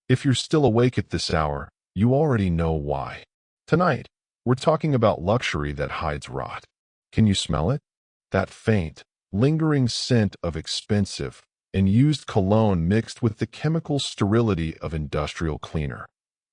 If you're still awake at this hour, you already know why. Tonight, we're talking about luxury that hides rot. Can you smell it? That faint, lingering scent of expensive and used cologne mixed with the chemical sterility of industrial cleaner.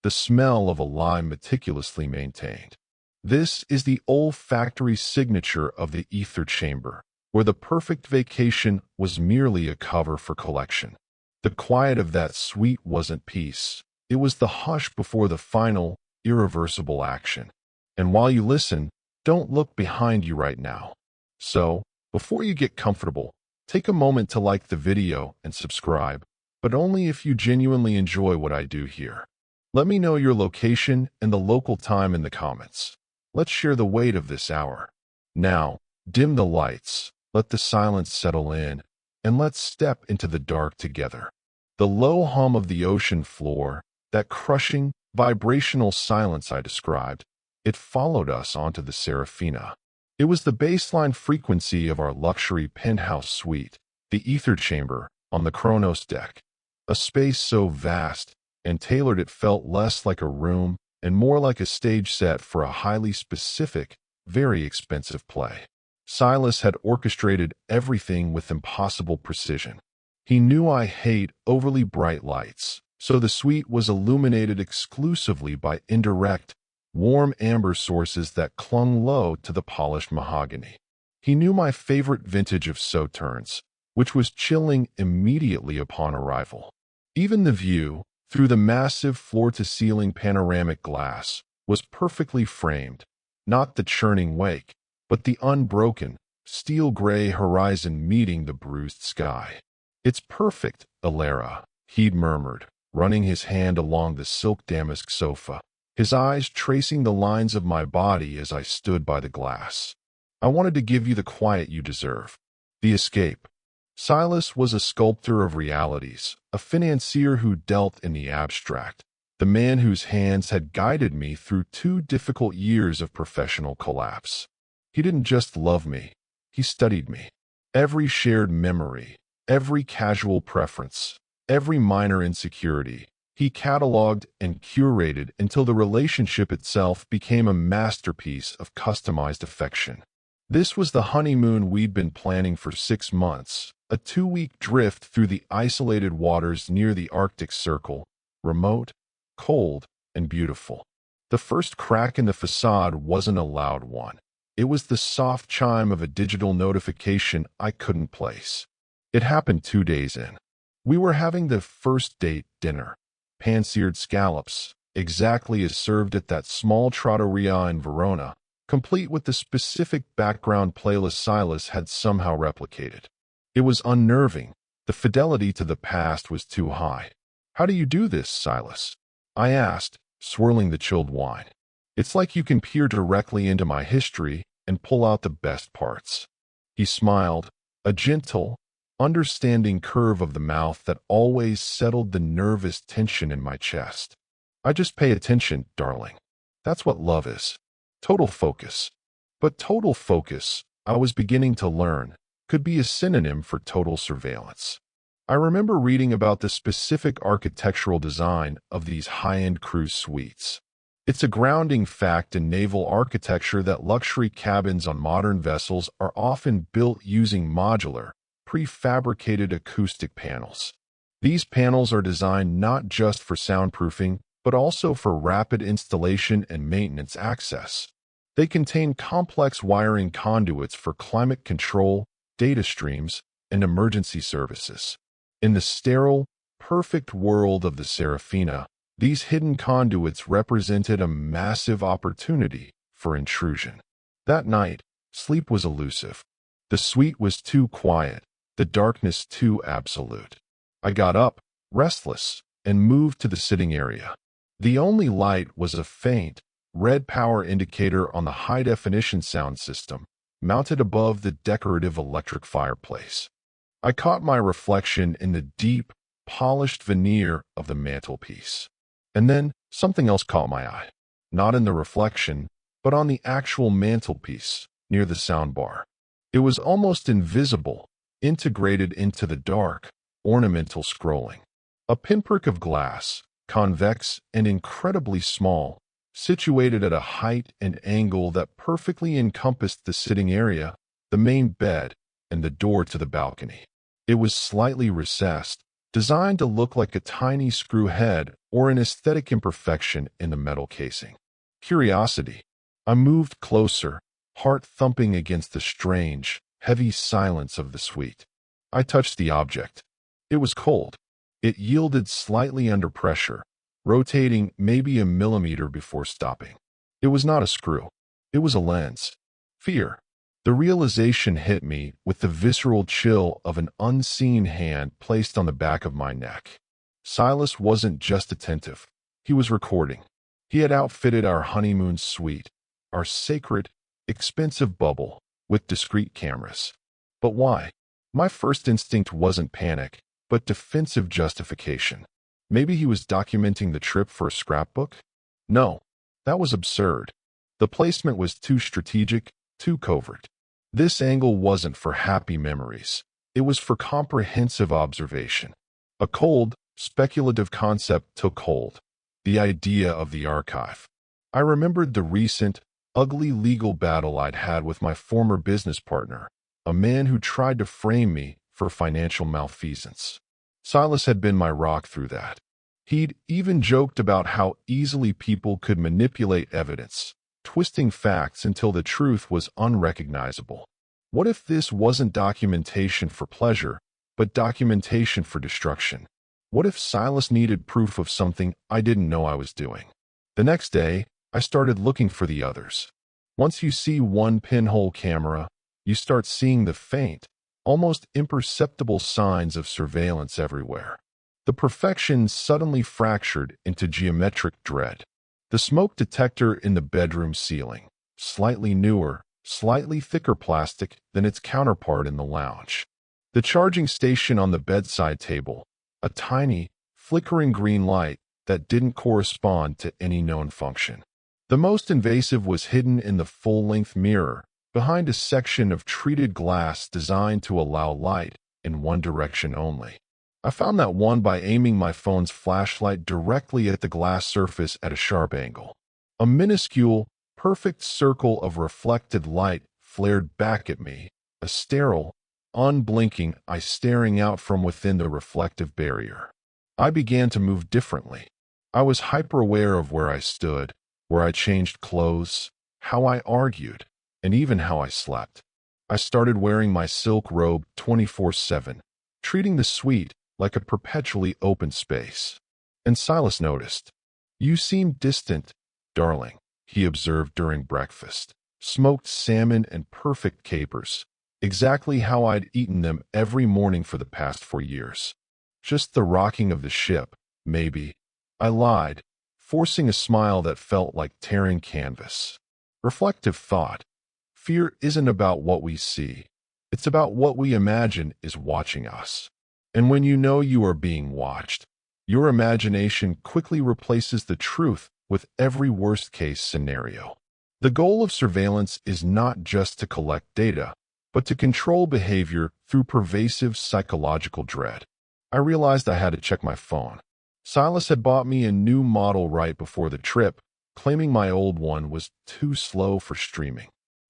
The smell of a lie meticulously maintained. This is the olfactory signature of the ether chamber, where the perfect vacation was merely a cover for collection. The quiet of that suite wasn't peace. It was the hush before the final, irreversible action. And while you listen, don't look behind you right now. So, before you get comfortable, take a moment to like the video and subscribe, but only if you genuinely enjoy what I do here. Let me know your location and the local time in the comments. Let's share the weight of this hour. Now, dim the lights, let the silence settle in, and let's step into the dark together. The low hum of the ocean floor, that crushing, vibrational silence I described, it followed us onto the Serafina. It was the baseline frequency of our luxury penthouse suite, the ether chamber, on the Kronos deck. A space so vast and tailored it felt less like a room and more like a stage set for a highly specific, very expensive play. Silas had orchestrated everything with impossible precision. He knew I hate overly bright lights, so the suite was illuminated exclusively by indirect, warm amber sources that clung low to the polished mahogany. He knew my favorite vintage of sauternes, which was chilling immediately upon arrival. Even the view, through the massive floor-to-ceiling panoramic glass, was perfectly framed, not the churning wake, but the unbroken, steel-gray horizon meeting the bruised sky. "It's perfect, Alara," he'd murmured, running his hand along the silk damask sofa, his eyes tracing the lines of my body as I stood by the glass. "I wanted to give you the quiet you deserve. The escape." Silas was a sculptor of realities, a financier who dealt in the abstract, the man whose hands had guided me through 2 difficult years of professional collapse. He didn't just love me, he studied me. Every shared memory, every casual preference, every minor insecurity, he cataloged and curated until the relationship itself became a masterpiece of customized affection. This was the honeymoon we'd been planning for 6 months, a 2-week drift through the isolated waters near the Arctic Circle, remote, cold, and beautiful. The first crack in the facade wasn't a loud one. It was the soft chime of a digital notification I couldn't place. It happened 2 days in. We were having the first date dinner. Pan-seared scallops, exactly as served at that small trattoria in Verona, complete with the specific background playlist Silas had somehow replicated. It was unnerving. The fidelity to the past was too high. "How do you do this, Silas?" I asked, swirling the chilled wine. "It's like you can peer directly into my history and pull out the best parts." He smiled, a gentle, understanding curve of the mouth that always settled the nervous tension in my chest. "I just pay attention, darling. That's what love is. Total focus." But total focus, I was beginning to learn, could be a synonym for total surveillance. I remember reading about the specific architectural design of these high-end cruise suites. It's a grounding fact in naval architecture that luxury cabins on modern vessels are often built using modular, prefabricated acoustic panels. These panels are designed not just for soundproofing, but also for rapid installation and maintenance access. They contain complex wiring conduits for climate control, data streams, and emergency services. In the sterile, perfect world of the Serafina, these hidden conduits represented a massive opportunity for intrusion. That night, sleep was elusive. The suite was too quiet, the darkness too absolute. I got up, restless, and moved to the sitting area. The only light was a faint, red power indicator on the high-definition sound system, mounted above the decorative electric fireplace. I caught my reflection in the deep, polished veneer of the mantelpiece. And then something else caught my eye. Not in the reflection, but on the actual mantelpiece, near the soundbar. It was almost invisible, integrated into the dark, ornamental scrolling. A pinprick of glass, convex, and incredibly small, situated at a height and angle that perfectly encompassed the sitting area, the main bed, and the door to the balcony. It was slightly recessed, designed to look like a tiny screw head or an aesthetic imperfection in the metal casing. Curiosity. I moved closer, heart thumping against the strange, heavy silence of the suite. I touched the object. It was cold. It yielded slightly under pressure, rotating maybe a millimeter before stopping. It was not a screw. It was a lens. Fear. The realization hit me with the visceral chill of an unseen hand placed on the back of my neck. Silas wasn't just attentive. He was recording. He had outfitted our honeymoon suite, our sacred, expensive bubble, with discrete cameras. But why? My first instinct wasn't panic, but defensive justification. Maybe he was documenting the trip for a scrapbook? No, that was absurd. The placement was too strategic, too covert. This angle wasn't for happy memories. It was for comprehensive observation. A cold, speculative concept took hold. The idea of the archive. I remembered the recent, ugly legal battle I'd had with my former business partner, a man who tried to frame me for financial malfeasance. Silas had been my rock through that. He'd even joked about how easily people could manipulate evidence, twisting facts until the truth was unrecognizable. What if this wasn't documentation for pleasure, but documentation for destruction? What if Silas needed proof of something I didn't know I was doing? The next day, I started looking for the others. Once you see one pinhole camera, you start seeing the faint, almost imperceptible signs of surveillance everywhere. The perfection suddenly fractured into geometric dread. The smoke detector in the bedroom ceiling, slightly newer, slightly thicker plastic than its counterpart in the lounge. The charging station on the bedside table, a tiny, flickering green light that didn't correspond to any known function. The most invasive was hidden in the full-length mirror, behind a section of treated glass designed to allow light in one direction only. I found that one by aiming my phone's flashlight directly at the glass surface at a sharp angle. A minuscule, perfect circle of reflected light flared back at me, a sterile, unblinking eye staring out from within the reflective barrier. I began to move differently. I was hyper-aware of where I stood, where I changed clothes, how I argued, and even how I slept. I started wearing my silk robe 24/7, treating the suite like a perpetually open space. And Silas noticed. "You seem distant, darling," he observed during breakfast. Smoked salmon and perfect capers, exactly how I'd eaten them every morning for the past 4 years. "Just the rocking of the ship, maybe." I lied, forcing a smile that felt like tearing canvas. Reflective thought. Fear isn't about what we see. It's about what we imagine is watching us. And when you know you are being watched, your imagination quickly replaces the truth with every worst-case scenario. The goal of surveillance is not just to collect data, but to control behavior through pervasive psychological dread. I realized I had to check my phone. Silas had bought me a new model right before the trip, claiming my old one was too slow for streaming.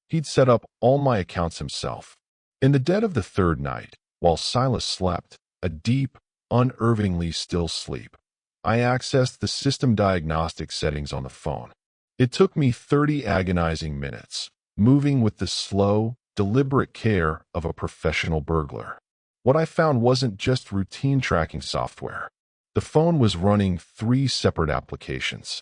He'd set up all my accounts himself. In the dead of the third night, while Silas slept, a deep, unnervingly still sleep, I accessed the system diagnostic settings on the phone. It took me 30 agonizing minutes, moving with the slow, deliberate care of a professional burglar. What I found wasn't just routine tracking software. The phone was running 3 separate applications.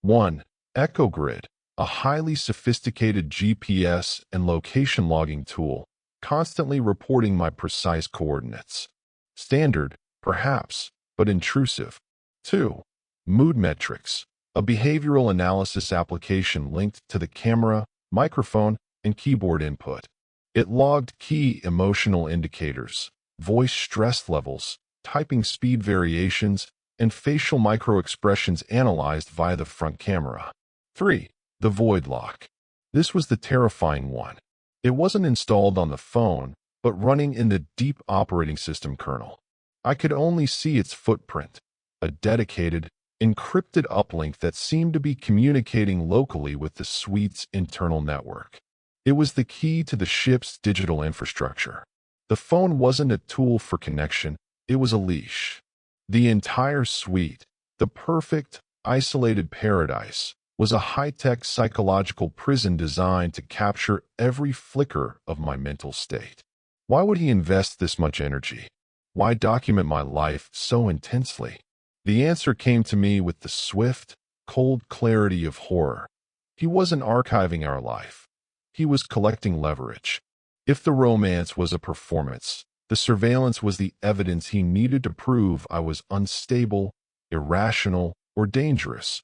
1. EchoGrid, a highly sophisticated GPS and location logging tool, constantly reporting my precise coordinates. Standard, perhaps, but intrusive. 2. Mood Metrics, a behavioral analysis application linked to the camera, microphone, and keyboard input. It logged key emotional indicators, voice stress levels, typing speed variations, and facial microexpressions analyzed via the front camera. 3. The Void Lock. This was the terrifying one. It wasn't installed on the phone, but running in the deep operating system kernel. I could only see its footprint, a dedicated, encrypted uplink that seemed to be communicating locally with the suite's internal network. It was the key to the ship's digital infrastructure. The phone wasn't a tool for connection, it was a leash. The entire suite, the perfect, isolated paradise, was a high-tech psychological prison designed to capture every flicker of my mental state. Why would he invest this much energy? Why document my life so intensely? The answer came to me with the swift, cold clarity of horror. He wasn't archiving our life. He was collecting leverage. If the romance was a performance, the surveillance was the evidence he needed to prove I was unstable, irrational, or dangerous,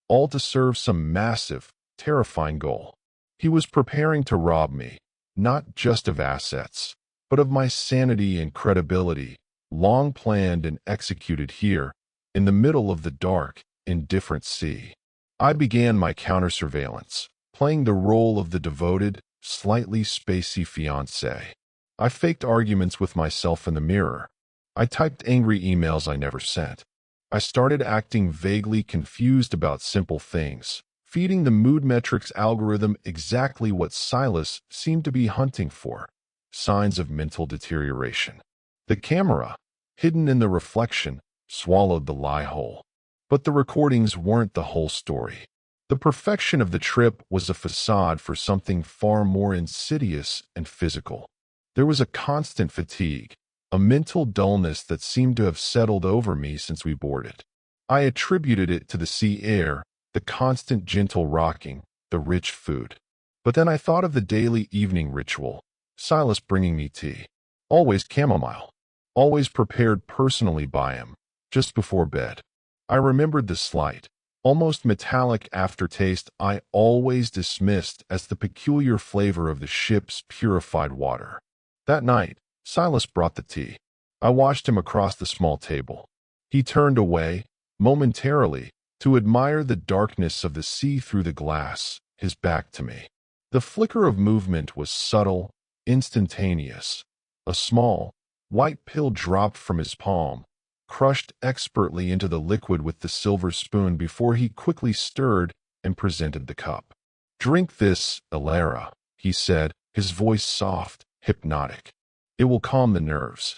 all to serve some massive, terrifying goal. He was preparing to rob me, not just of assets, but of my sanity and credibility, long planned and executed here, in the middle of the dark, indifferent sea. I began my counter-surveillance, playing the role of the devoted, slightly spacey fiancé. I faked arguments with myself in the mirror. I typed angry emails I never sent. I started acting vaguely confused about simple things, feeding the mood metrics algorithm exactly what Silas seemed to be hunting for: signs of mental deterioration. The camera, hidden in the reflection, swallowed the lie whole. But the recordings weren't the whole story. The perfection of the trip was a facade for something far more insidious and physical. There was a constant fatigue, a mental dullness that seemed to have settled over me since we boarded. I attributed it to the sea air, the constant gentle rocking, the rich food. But then I thought of the daily evening ritual, Silas bringing me tea. Always chamomile. Always prepared personally by him, just before bed. I remembered the slight, almost metallic aftertaste I always dismissed as the peculiar flavor of the ship's purified water. That night, Silas brought the tea. I watched him across the small table. He turned away, momentarily, to admire the darkness of the sea through the glass, his back to me. The flicker of movement was subtle, instantaneous. A small, white pill dropped from his palm, crushed expertly into the liquid with the silver spoon before he quickly stirred and presented the cup. "Drink this, Elara," he said, his voice soft, hypnotic. "It will calm the nerves."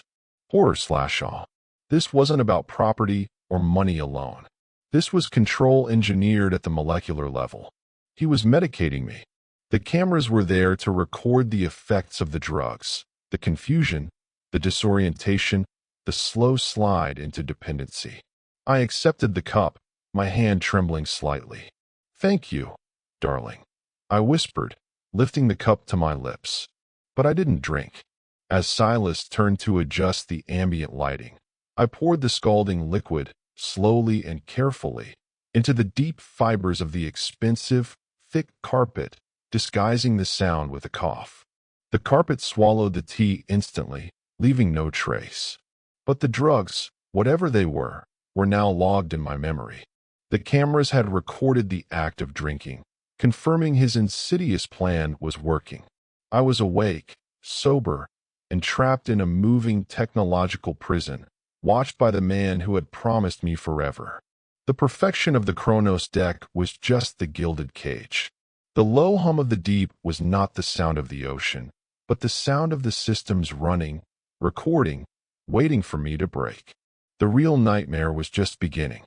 Horror/awe. This wasn't about property or money alone. This was control engineered at the molecular level. He was medicating me. The cameras were there to record the effects of the drugs, the confusion, the disorientation, the slow slide into dependency. I accepted the cup, my hand trembling slightly. "Thank you, darling," I whispered, lifting the cup to my lips. But I didn't drink. As Silas turned to adjust the ambient lighting, I poured the scalding liquid, slowly and carefully, into the deep fibers of the expensive, thick carpet, disguising the sound with a cough. The carpet swallowed the tea instantly, leaving no trace. But the drugs, whatever they were now logged in my memory. The cameras had recorded the act of drinking, confirming his insidious plan was working. I was awake, sober, and trapped in a moving technological prison, watched by the man who had promised me forever. The perfection of the Kronos deck was just the gilded cage. The low hum of the deep was not the sound of the ocean, but the sound of the systems running, recording, waiting for me to break. The real nightmare was just beginning.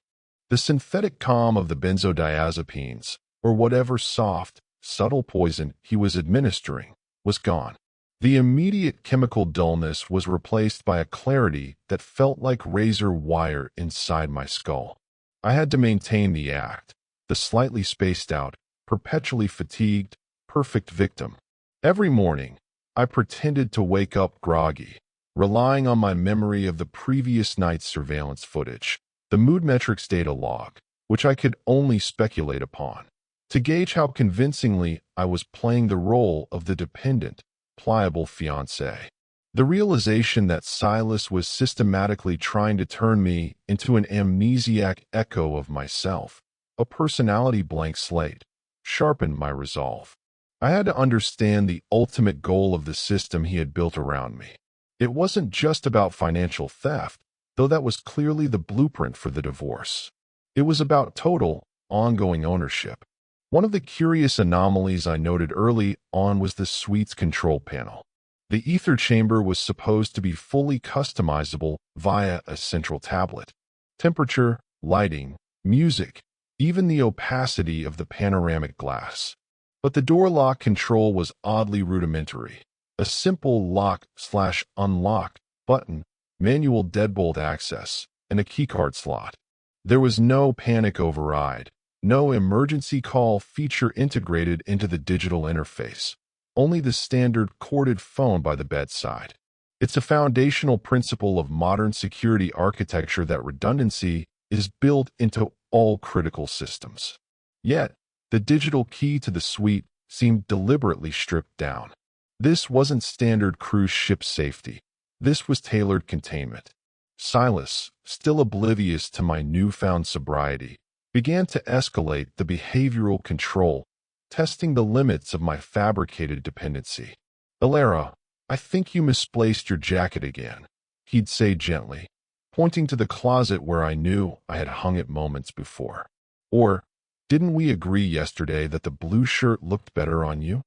The synthetic calm of the benzodiazepines, or whatever soft, subtle poison he was administering, was gone. The immediate chemical dullness was replaced by a clarity that felt like razor wire inside my skull. I had to maintain the act, the slightly spaced out, perpetually fatigued, perfect victim. Every morning, I pretended to wake up groggy, relying on my memory of the previous night's surveillance footage, the mood metrics data log, which I could only speculate upon, to gauge how convincingly I was playing the role of the dependent, pliable fiancé. The realization that Silas was systematically trying to turn me into an amnesiac echo of myself, a personality blank slate, sharpened my resolve. I had to understand the ultimate goal of the system he had built around me. It wasn't just about financial theft, though that was clearly the blueprint for the divorce. It was about total, ongoing ownership. One of the curious anomalies I noted early on was the suite's control panel. The ether chamber was supposed to be fully customizable via a central tablet. Temperature, lighting, music, even the opacity of the panoramic glass. But the door lock control was oddly rudimentary. A simple lock/unlock button, manual deadbolt access, and a keycard slot. There was no panic override, no emergency call feature integrated into the digital interface, only the standard corded phone by the bedside. It's a foundational principle of modern security architecture that redundancy is built into all critical systems. Yet, the digital key to the suite seemed deliberately stripped down. This wasn't standard cruise ship safety. This was tailored containment. Silas, still oblivious to my newfound sobriety, began to escalate the behavioral control, testing the limits of my fabricated dependency. "Alara, I think you misplaced your jacket again," he'd say gently, pointing to the closet where I knew I had hung it moments before. Or, "Didn't we agree yesterday that the blue shirt looked better on you?"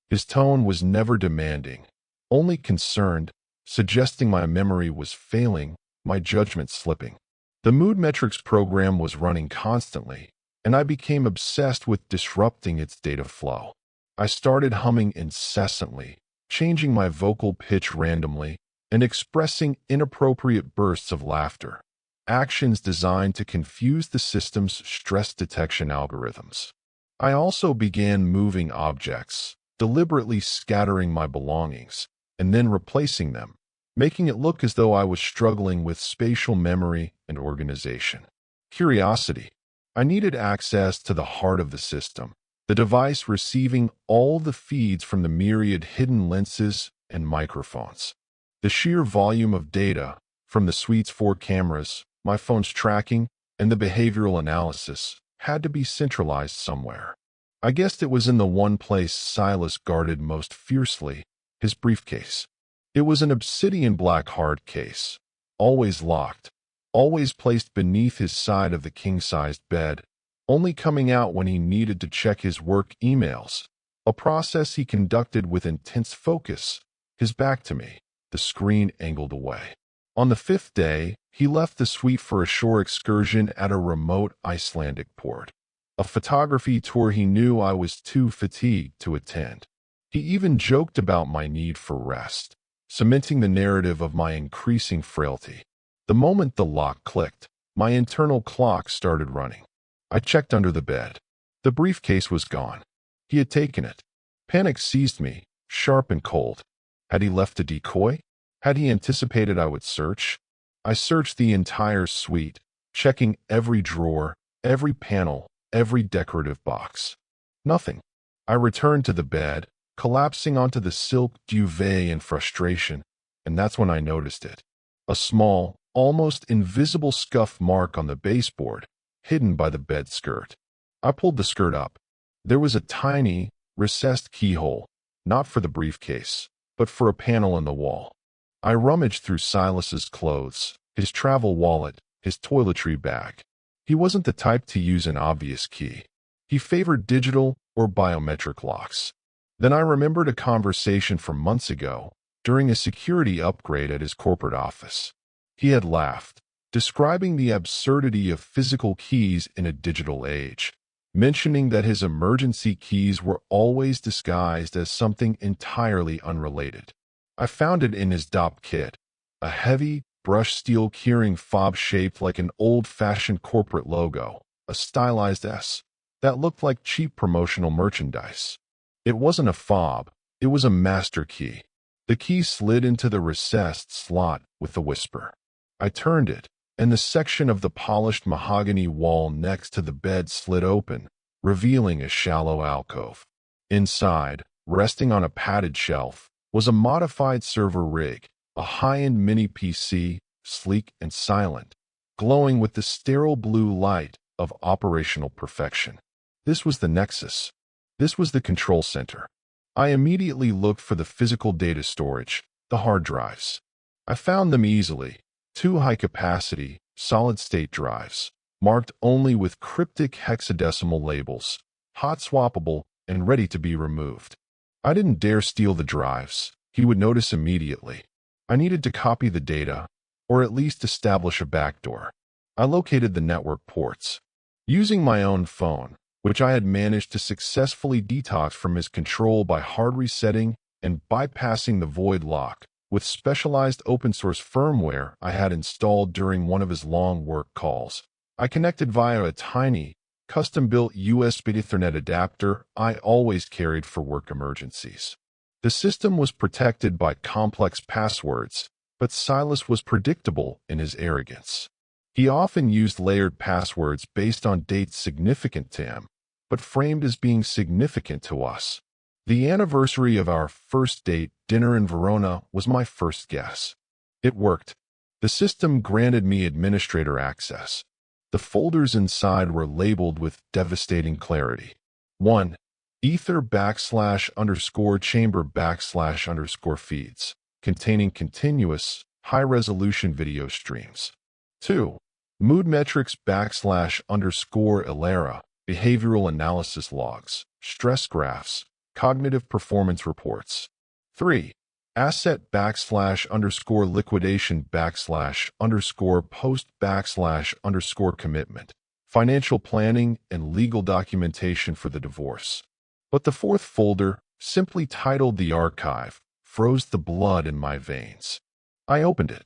His tone was never demanding, only concerned, suggesting my memory was failing, my judgment slipping. The mood metrics program was running constantly, and I became obsessed with disrupting its data flow. I started humming incessantly, changing my vocal pitch randomly, and expressing inappropriate bursts of laughter, actions designed to confuse the system's stress detection algorithms. I also began moving objects, deliberately scattering my belongings, and then replacing them, making it look as though I was struggling with spatial memory and organization. Curiosity. I needed access to the heart of the system, the device receiving all the feeds from the myriad hidden lenses and microphones. The sheer volume of data, from the suite's 4 cameras, my phone's tracking, and the behavioral analysis, had to be centralized somewhere. I guessed it was in the one place Silas guarded most fiercely, his briefcase. It was an obsidian black hard case, always locked, always placed beneath his side of the king-sized bed, only coming out when he needed to check his work emails, a process he conducted with intense focus, his back to me, the screen angled away. On the 5th day, he left the suite for a shore excursion at a remote Icelandic port, a photography tour he knew I was too fatigued to attend. He even joked about my need for rest, cementing the narrative of my increasing frailty. The moment the lock clicked, my internal clock started running. I checked under the bed. The briefcase was gone. He had taken it. Panic seized me, sharp and cold. Had he left a decoy? Had he anticipated I would search? I searched the entire suite, checking every drawer, every panel, every decorative box. Nothing. I returned to the bed, collapsing onto the silk duvet in frustration, and that's when I noticed it. A small, almost invisible scuff mark on the baseboard, hidden by the bed skirt. I pulled the skirt up. There was a tiny, recessed keyhole, not for the briefcase, but for a panel in the wall. I rummaged through Silas's clothes, his travel wallet, his toiletry bag. He wasn't the type to use an obvious key. He favored digital or biometric locks. Then I remembered a conversation from months ago, during a security upgrade at his corporate office. He had laughed, describing the absurdity of physical keys in a digital age, mentioning that his emergency keys were always disguised as something entirely unrelated. I found it in his DOP kit, a heavy, brushed steel keyring fob shaped like an old-fashioned corporate logo, a stylized S, that looked like cheap promotional merchandise. It wasn't a fob, it was a master key. The key slid into the recessed slot with a whisper. I turned it, and the section of the polished mahogany wall next to the bed slid open, revealing a shallow alcove. Inside, resting on a padded shelf, was a modified server rig, a high-end mini PC, sleek and silent, glowing with the sterile blue light of operational perfection. This was the nexus. This was the control center. I immediately looked for the physical data storage, the hard drives. I found them easily. 2 high-capacity, solid-state drives, marked only with cryptic hexadecimal labels, hot swappable and ready to be removed. I didn't dare steal the drives. He would notice immediately. I needed to copy the data, or at least establish a backdoor. I located the network ports. Using my own phone, which I had managed to successfully detox from his control by hard resetting and bypassing the void lock with specialized open-source firmware I had installed during one of his long work calls. I connected via a tiny, custom-built USB Ethernet adapter I always carried for work emergencies. The system was protected by complex passwords, but Silas was predictable in his arrogance. He often used layered passwords based on dates significant to him, but framed as being significant to us. The anniversary of our first date, dinner in Verona, was my first guess. It worked. The system granted me administrator access. The folders inside were labeled with devastating clarity. 1. Ether /_ chamber / feeds, containing continuous, high-resolution video streams. 2. Mood metrics / Ilera, behavioral analysis logs, stress graphs, cognitive performance reports. 3. Asset / liquidation / post / commitment, financial planning and legal documentation for the divorce. But the fourth folder, simply titled The Archive, froze the blood in my veins. I opened it.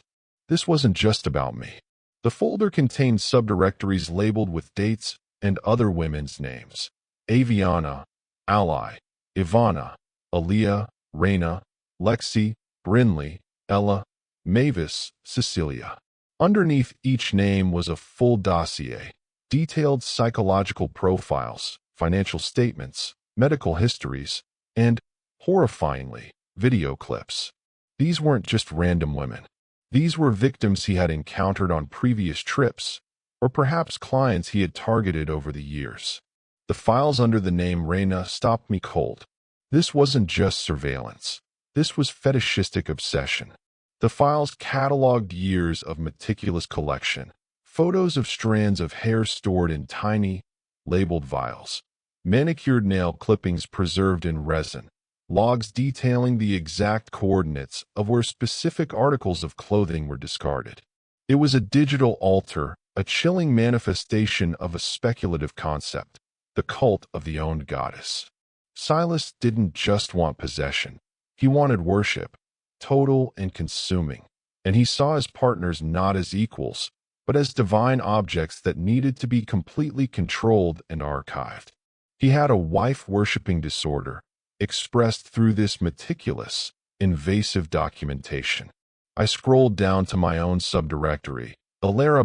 This wasn't just about me. The folder contained subdirectories labeled with dates and other women's names. Aviana, Ally, Ivana, Aaliyah, Reina, Lexi, Brinley, Ella, Mavis, Cecilia. Underneath each name was a full dossier, detailed psychological profiles, financial statements, medical histories, and, horrifyingly, video clips. These weren't just random women. These were victims he had encountered on previous trips, or perhaps clients he had targeted over the years. The files under the name Reina stopped me cold. This wasn't just surveillance. This was fetishistic obsession. The files cataloged years of meticulous collection, photos of strands of hair stored in tiny, labeled vials, manicured nail clippings preserved in resin, logs detailing the exact coordinates of where specific articles of clothing were discarded. It was a digital altar, a chilling manifestation of a speculative concept, the cult of the owned goddess. Silas didn't just want possession. He wanted worship, total and consuming, and he saw his partners not as equals, but as divine objects that needed to be completely controlled and archived. He had a wife-worshipping disorder, expressed through this meticulous, invasive documentation. I scrolled down to my own subdirectory, Ilera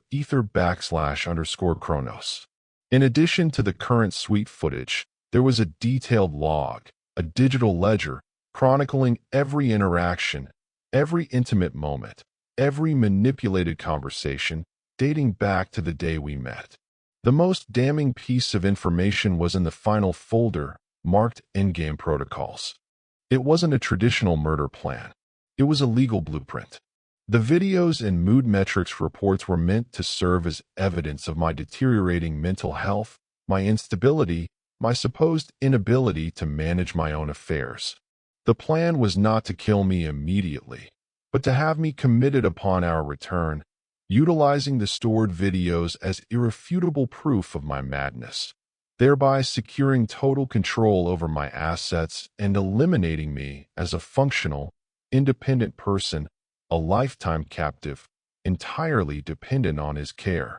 / ether / Chronos. In addition to the current suite footage, there was a detailed log, a digital ledger, chronicling every interaction, every intimate moment, every manipulated conversation, dating back to the day we met. The most damning piece of information was in the final folder, marked Endgame Protocols. It wasn't a traditional murder plan. It was a legal blueprint. The videos and mood metrics reports were meant to serve as evidence of my deteriorating mental health, my instability, my supposed inability to manage my own affairs. The plan was not to kill me immediately, but to have me committed upon our return, utilizing the stored videos as irrefutable proof of my madness, thereby securing total control over my assets and eliminating me as a functional, independent person, a lifetime captive, entirely dependent on his care.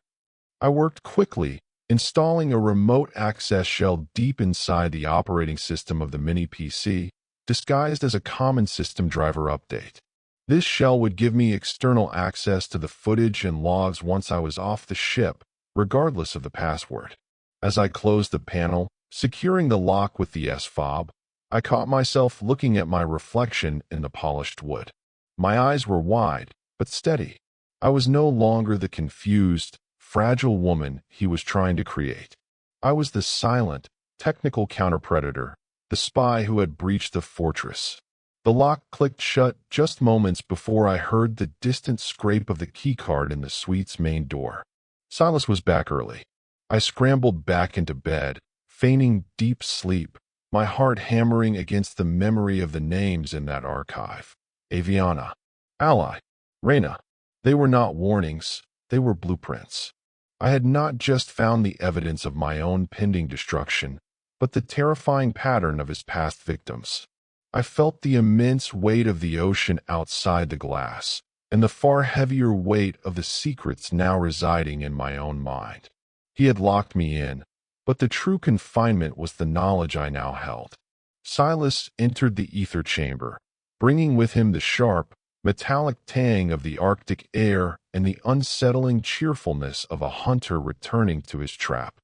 I worked quickly, installing a remote access shell deep inside the operating system of the mini PC, disguised as a common system driver update. This shell would give me external access to the footage and logs once I was off the ship, regardless of the password. As I closed the panel, securing the lock with the S-fob, I caught myself looking at my reflection in the polished wood. My eyes were wide, but steady. I was no longer the confused, fragile woman he was trying to create. I was the silent, technical counterpredator, the spy who had breached the fortress. The lock clicked shut just moments before I heard the distant scrape of the keycard in the suite's main door. Silas was back early. I scrambled back into bed, feigning deep sleep, my heart hammering against the memory of the names in that archive. Aviana, Ally, Reyna. They were not warnings, they were blueprints. I had not just found the evidence of my own pending destruction, but the terrifying pattern of his past victims. I felt the immense weight of the ocean outside the glass, and the far heavier weight of the secrets now residing in my own mind. He had locked me in, but the true confinement was the knowledge I now held. Silas entered the ether chamber, bringing with him the sharp, metallic tang of the Arctic air and the unsettling cheerfulness of a hunter returning to his trap.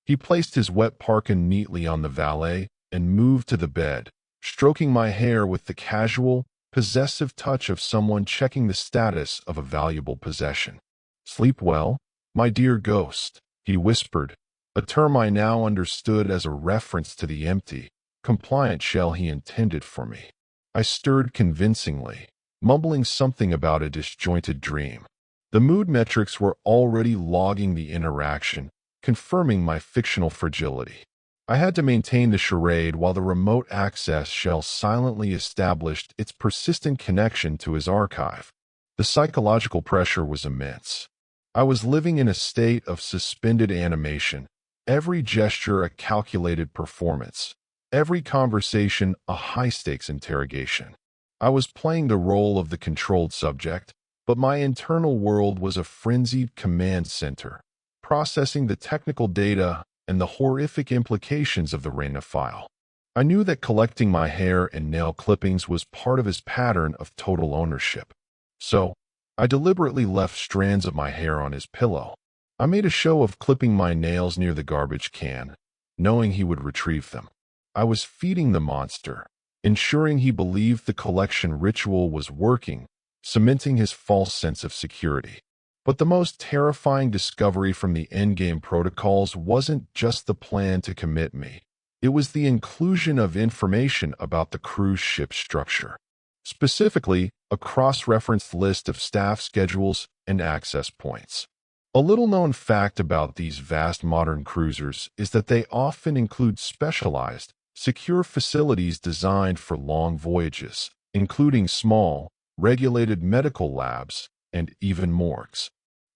He placed his wet parka neatly on the valet and moved to the bed, stroking my hair with the casual, possessive touch of someone checking the status of a valuable possession. "Sleep well, my dear ghost," he whispered, a term I now understood as a reference to the empty, compliant shell he intended for me. I stirred convincingly, mumbling something about a disjointed dream. The mood metrics were already logging the interaction, confirming my fictional fragility. I had to maintain the charade while the remote access shell silently established its persistent connection to his archive. The psychological pressure was immense. I was living in a state of suspended animation, every gesture a calculated performance, every conversation a high-stakes interrogation. I was playing the role of the controlled subject, but my internal world was a frenzied command center, processing the technical data and the horrific implications of the Reyna file. I knew that collecting my hair and nail clippings was part of his pattern of total ownership. So, I deliberately left strands of my hair on his pillow. I made a show of clipping my nails near the garbage can, knowing he would retrieve them. I was feeding the monster, ensuring he believed the collection ritual was working, cementing his false sense of security. But the most terrifying discovery from the endgame protocols wasn't just the plan to commit me. It was the inclusion of information about the cruise ship structure. Specifically, a cross-referenced list of staff schedules and access points. A little-known fact about these vast modern cruisers is that they often include specialized, secure facilities designed for long voyages, including small, regulated medical labs, and even morgues.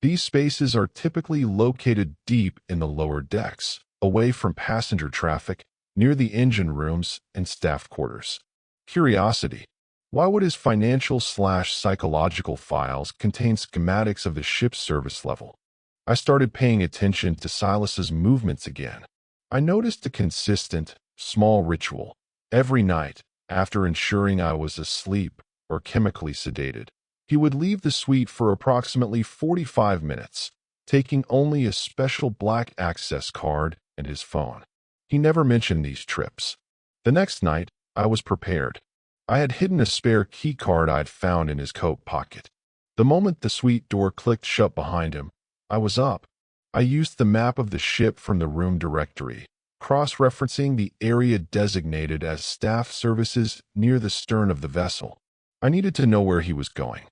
These spaces are typically located deep in the lower decks, away from passenger traffic, near the engine rooms and staff quarters. Curiosity. Why would his financial/psychological files contain schematics of the ship's service level? I started paying attention to Silas's movements again. I noticed a consistent, small ritual. Every night, after ensuring I was asleep or chemically sedated, he would leave the suite for approximately 45 minutes, taking only a special black access card and his phone. He never mentioned these trips. The next night, I was prepared. I had hidden a spare key card I'd found in his coat pocket. The moment the suite door clicked shut behind him, I was up. I used the map of the ship from the room directory, cross-referencing the area designated as staff services near the stern of the vessel. I needed to know where he was going.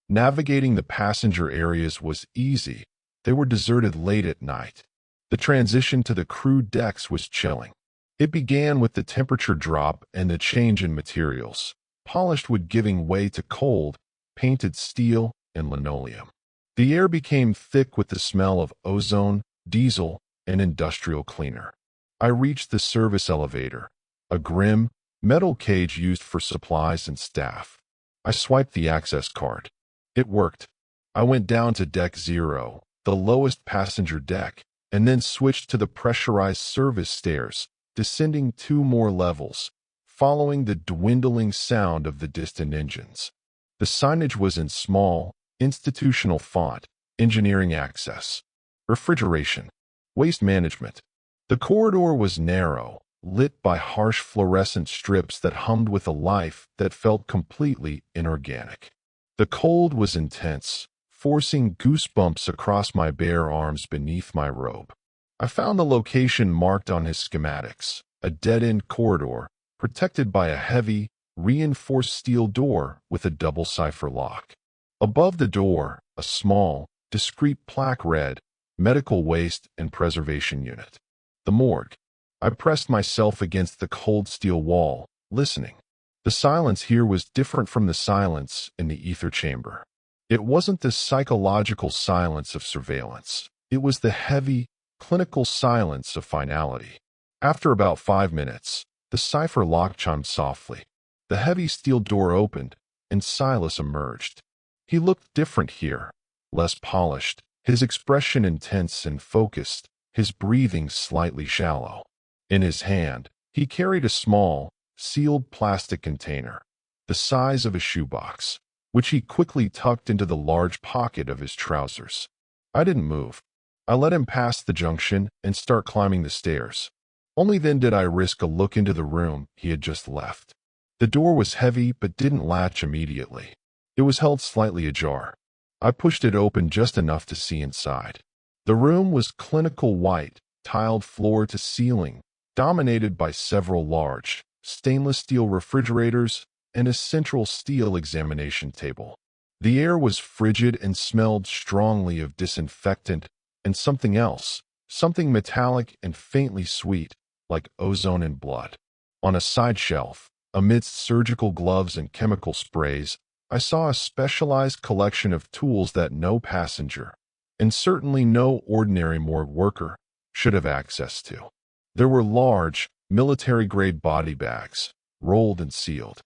Navigating the passenger areas was easy. They were deserted late at night. The transition to the crew decks was chilling. It began with the temperature drop and the change in materials, polished wood giving way to cold, painted steel, and linoleum. The air became thick with the smell of ozone, diesel, and industrial cleaner. I reached the service elevator, a grim, metal cage used for supplies and staff. I swiped the access card. It worked. I went down to Deck 0, the lowest passenger deck, and then switched to the pressurized service stairs, descending 2 more levels, following the dwindling sound of the distant engines. The signage was in small, institutional font: engineering access, refrigeration, waste management. The corridor was narrow, lit by harsh fluorescent strips that hummed with a life that felt completely inorganic. The cold was intense, forcing goosebumps across my bare arms beneath my robe. I found the location marked on his schematics, a dead-end corridor, protected by a heavy, reinforced steel door with a double cipher lock. Above the door, a small, discreet plaque read, Medical Waste and Preservation Unit. The morgue. I pressed myself against the cold steel wall, listening. The silence here was different from the silence in the ether chamber. It wasn't the psychological silence of surveillance. It was the heavy, clinical silence of finality. After about 5 minutes, the cipher lock chimed softly. The heavy steel door opened, and Silas emerged. He looked different here, less polished, his expression intense and focused, his breathing slightly shallow. In his hand, he carried a small, sealed plastic container, the size of a shoebox, which he quickly tucked into the large pocket of his trousers. I didn't move. I let him pass the junction and start climbing the stairs. Only then did I risk a look into the room he had just left. The door was heavy but didn't latch immediately. It was held slightly ajar. I pushed it open just enough to see inside. The room was clinical white, tiled floor to ceiling, dominated by several large, stainless steel refrigerators and a central steel examination table. The air was frigid and smelled strongly of disinfectant and something else, something metallic and faintly sweet, like ozone and blood. On a side shelf, amidst surgical gloves and chemical sprays, I saw a specialized collection of tools that no passenger, and certainly no ordinary morgue worker, should have access to. There were large, military-grade body bags, rolled and sealed.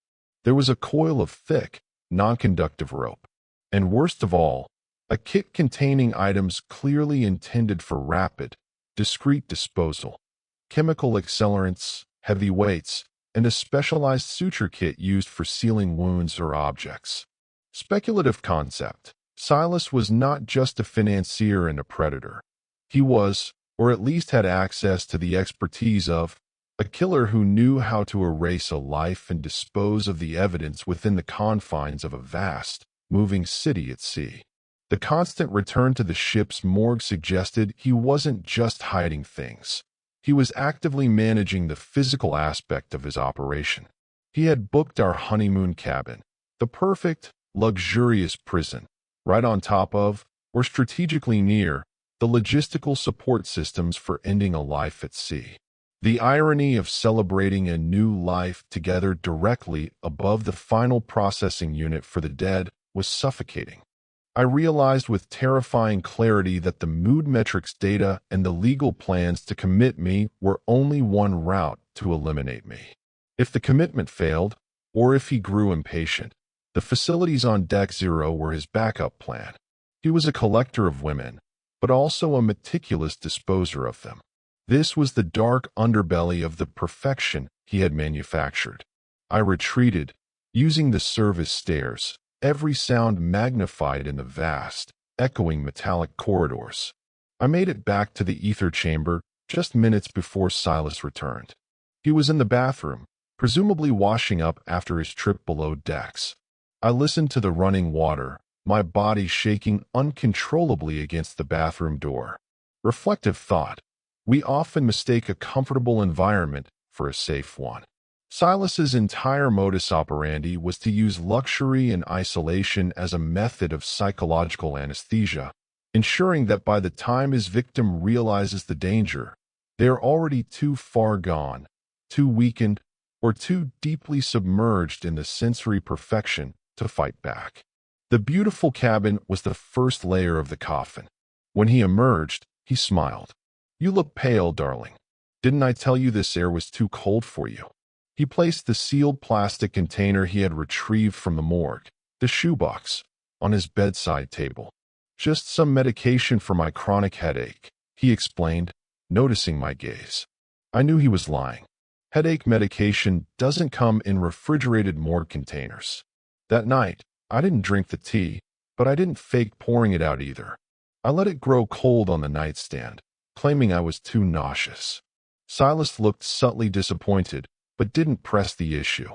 There was a coil of thick, non-conductive rope. And worst of all, a kit containing items clearly intended for rapid, discreet disposal. Chemical accelerants, heavy weights, and a specialized suture kit used for sealing wounds or objects. Speculative concept. Silas was not just a financier and a predator. He was, or at least had access to the expertise of, a killer who knew how to erase a life and dispose of the evidence within the confines of a vast, moving city at sea. The constant return to the ship's morgue suggested he wasn't just hiding things. He was actively managing the physical aspect of his operation. He had booked our honeymoon cabin, the perfect, luxurious prison, right on top of, or strategically near, the logistical support systems for ending a life at sea. The irony of celebrating a new life together directly above the final processing unit for the dead was suffocating. I realized with terrifying clarity that the mood metrics data and the legal plans to commit me were only one route to eliminate me. If the commitment failed, or if he grew impatient, the facilities on Deck Zero were his backup plan. He was a collector of women, but also a meticulous disposer of them. This was the dark underbelly of the perfection he had manufactured. I retreated, using the service stairs, every sound magnified in the vast, echoing metallic corridors. I made it back to the ether chamber just minutes before Silas returned. He was in the bathroom, presumably washing up after his trip below decks. I listened to the running water, my body shaking uncontrollably against the bathroom door. Reflective thought. We often mistake a comfortable environment for a safe one. Silas's entire modus operandi was to use luxury and isolation as a method of psychological anesthesia, ensuring that by the time his victim realizes the danger, they are already too far gone, too weakened, or too deeply submerged in the sensory perfection to fight back. The beautiful cabin was the first layer of the coffin. When he emerged, he smiled. "You look pale, darling. Didn't I tell you this air was too cold for you?" He placed the sealed plastic container he had retrieved from the morgue, the shoebox, on his bedside table. "Just some medication for my chronic headache," he explained, noticing my gaze. I knew he was lying. Headache medication doesn't come in refrigerated morgue containers. That night, I didn't drink the tea, but I didn't fake pouring it out either. I let it grow cold on the nightstand, claiming I was too nauseous. Silas looked subtly disappointed, but didn't press the issue.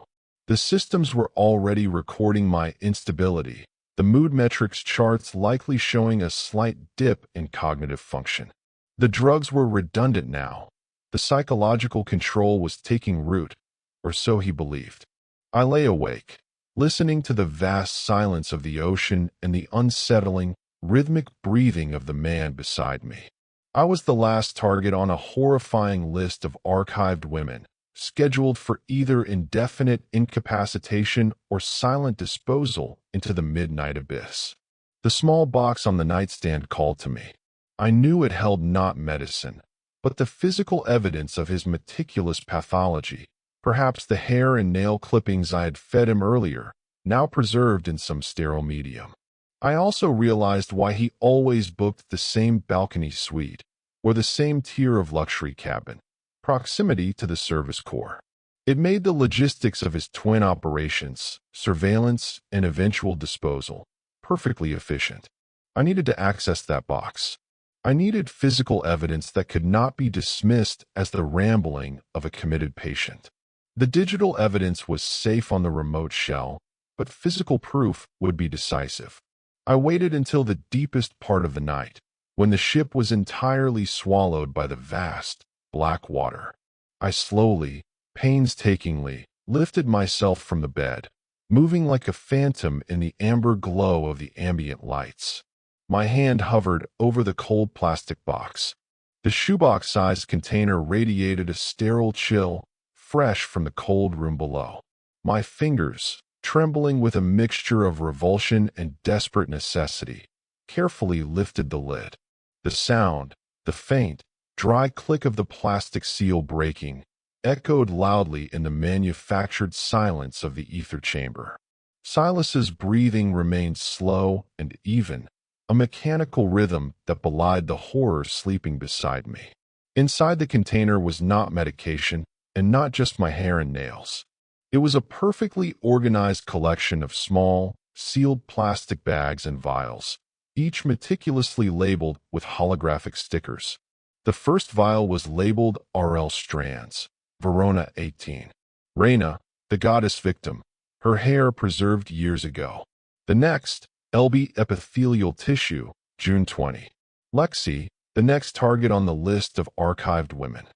The systems were already recording my instability, the mood metrics charts likely showing a slight dip in cognitive function. The drugs were redundant now. The psychological control was taking root, or so he believed. I lay awake, listening to the vast silence of the ocean and the unsettling, rhythmic breathing of the man beside me. I was the last target on a horrifying list of archived women, scheduled for either indefinite incapacitation or silent disposal into the midnight abyss. The small box on the nightstand called to me. I knew it held not medicine, but the physical evidence of his meticulous pathology, perhaps the hair and nail clippings I had fed him earlier, now preserved in some sterile medium. I also realized why he always booked the same balcony suite, or the same tier of luxury cabin: proximity to the service corps. It made the logistics of his twin operations, surveillance and eventual disposal, perfectly efficient. I needed to access that box. I needed physical evidence that could not be dismissed as the rambling of a committed patient. The digital evidence was safe on the remote shell, but physical proof would be decisive. I waited until the deepest part of the night, when the ship was entirely swallowed by the vast, black water. I slowly, painstakingly, lifted myself from the bed, moving like a phantom in the amber glow of the ambient lights. My hand hovered over the cold plastic box. The shoebox-sized container radiated a sterile chill, fresh from the cold room below. My fingers, trembling with a mixture of revulsion and desperate necessity, carefully lifted the lid. The sound, the faint, dry click of the plastic seal breaking, echoed loudly in the manufactured silence of the ether chamber. Silas's breathing remained slow and even, a mechanical rhythm that belied the horror sleeping beside me. Inside the container was not medication, and not just my hair and nails. It was a perfectly organized collection of small, sealed plastic bags and vials, each meticulously labeled with holographic stickers. The first vial was labeled RL Strands, Verona 18. Reina, the goddess victim, her hair preserved years ago. The next, LB Epithelial Tissue, June 20. Lexi, the next target on the list of archived women.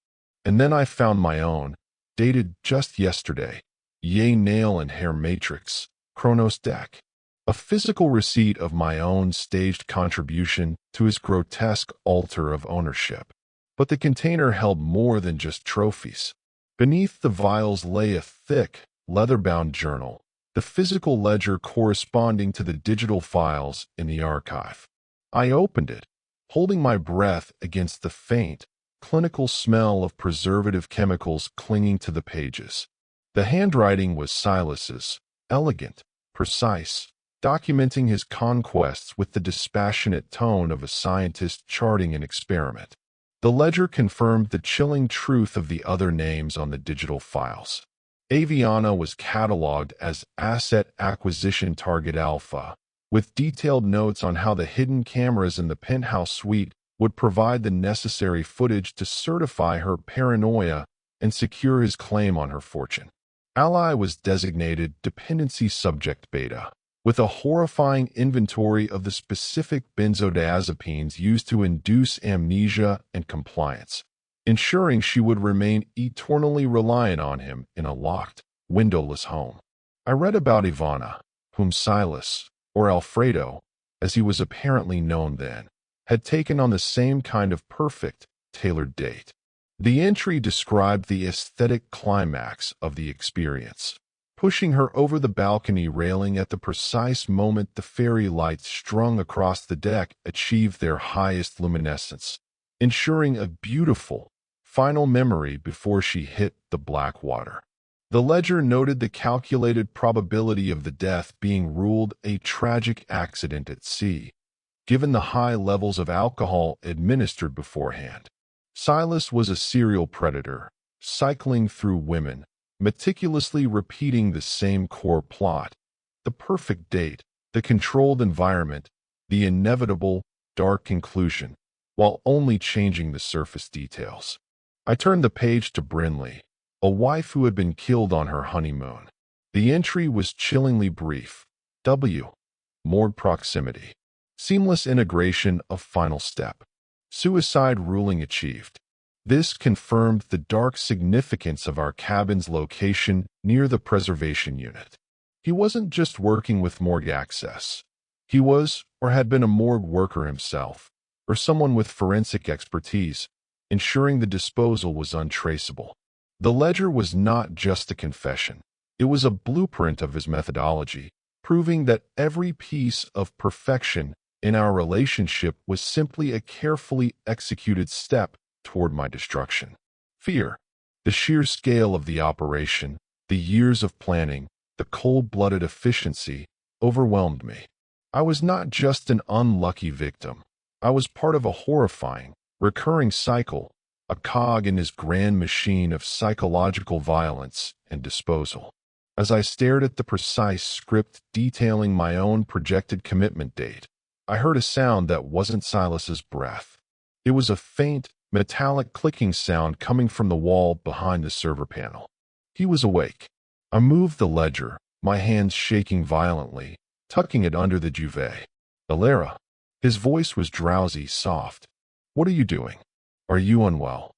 And then I found my own, dated just yesterday, Ye Nail and Hair Matrix, Chronos Deck. A physical receipt of my own staged contribution to his grotesque altar of ownership. But the container held more than just trophies. Beneath the vials lay a thick, leather-bound journal, the physical ledger corresponding to the digital files in the archive. I opened it, holding my breath against the faint, clinical smell of preservative chemicals clinging to the pages. The handwriting was Silas's, elegant, precise, documenting his conquests with the dispassionate tone of a scientist charting an experiment. The ledger confirmed the chilling truth of the other names on the digital files. Aviana was cataloged as Asset Acquisition Target Alpha, with detailed notes on how the hidden cameras in the penthouse suite would provide the necessary footage to certify her paranoia and secure his claim on her fortune. Ally was designated Dependency Subject Beta, with a horrifying inventory of the specific benzodiazepines used to induce amnesia and compliance, ensuring she would remain eternally reliant on him in a locked, windowless home. I read about Ivana, whom Silas, or Alfredo, as he was apparently known then, had taken on the same kind of perfect, tailored date. The entry described the aesthetic climax of the experience, pushing her over the balcony railing at the precise moment the fairy lights strung across the deck achieved their highest luminescence, ensuring a beautiful, final memory before she hit the black water. The ledger noted the calculated probability of the death being ruled a tragic accident at sea, given the high levels of alcohol administered beforehand. Silas was a serial predator, cycling through women, meticulously repeating the same core plot: the perfect date, the controlled environment, the inevitable, dark conclusion, while only changing the surface details. I turned the page to Brinley, a wife who had been killed on her honeymoon. The entry was chillingly brief. W. Morgue proximity. Seamless integration of final step. Suicide ruling achieved. This confirmed the dark significance of our cabin's location near the preservation unit. He wasn't just working with morgue access. He was, or had been, a morgue worker himself, or someone with forensic expertise, ensuring the disposal was untraceable. The ledger was not just a confession. It was a blueprint of his methodology, proving that every piece of perfection in our relationship was simply a carefully executed step toward my destruction. Fear, the sheer scale of the operation, the years of planning, the cold-blooded efficiency, overwhelmed me. I was not just an unlucky victim. I was part of a horrifying, recurring cycle, a cog in his grand machine of psychological violence and disposal. As I stared at the precise script detailing my own projected commitment date, I heard a sound that wasn't Silas's breath. It was a faint, metallic clicking sound coming from the wall behind the server panel. He was awake. I moved the ledger, my hands shaking violently, tucking it under the duvet. "Alara." His voice was drowsy, soft. "What are you doing? Are you unwell?"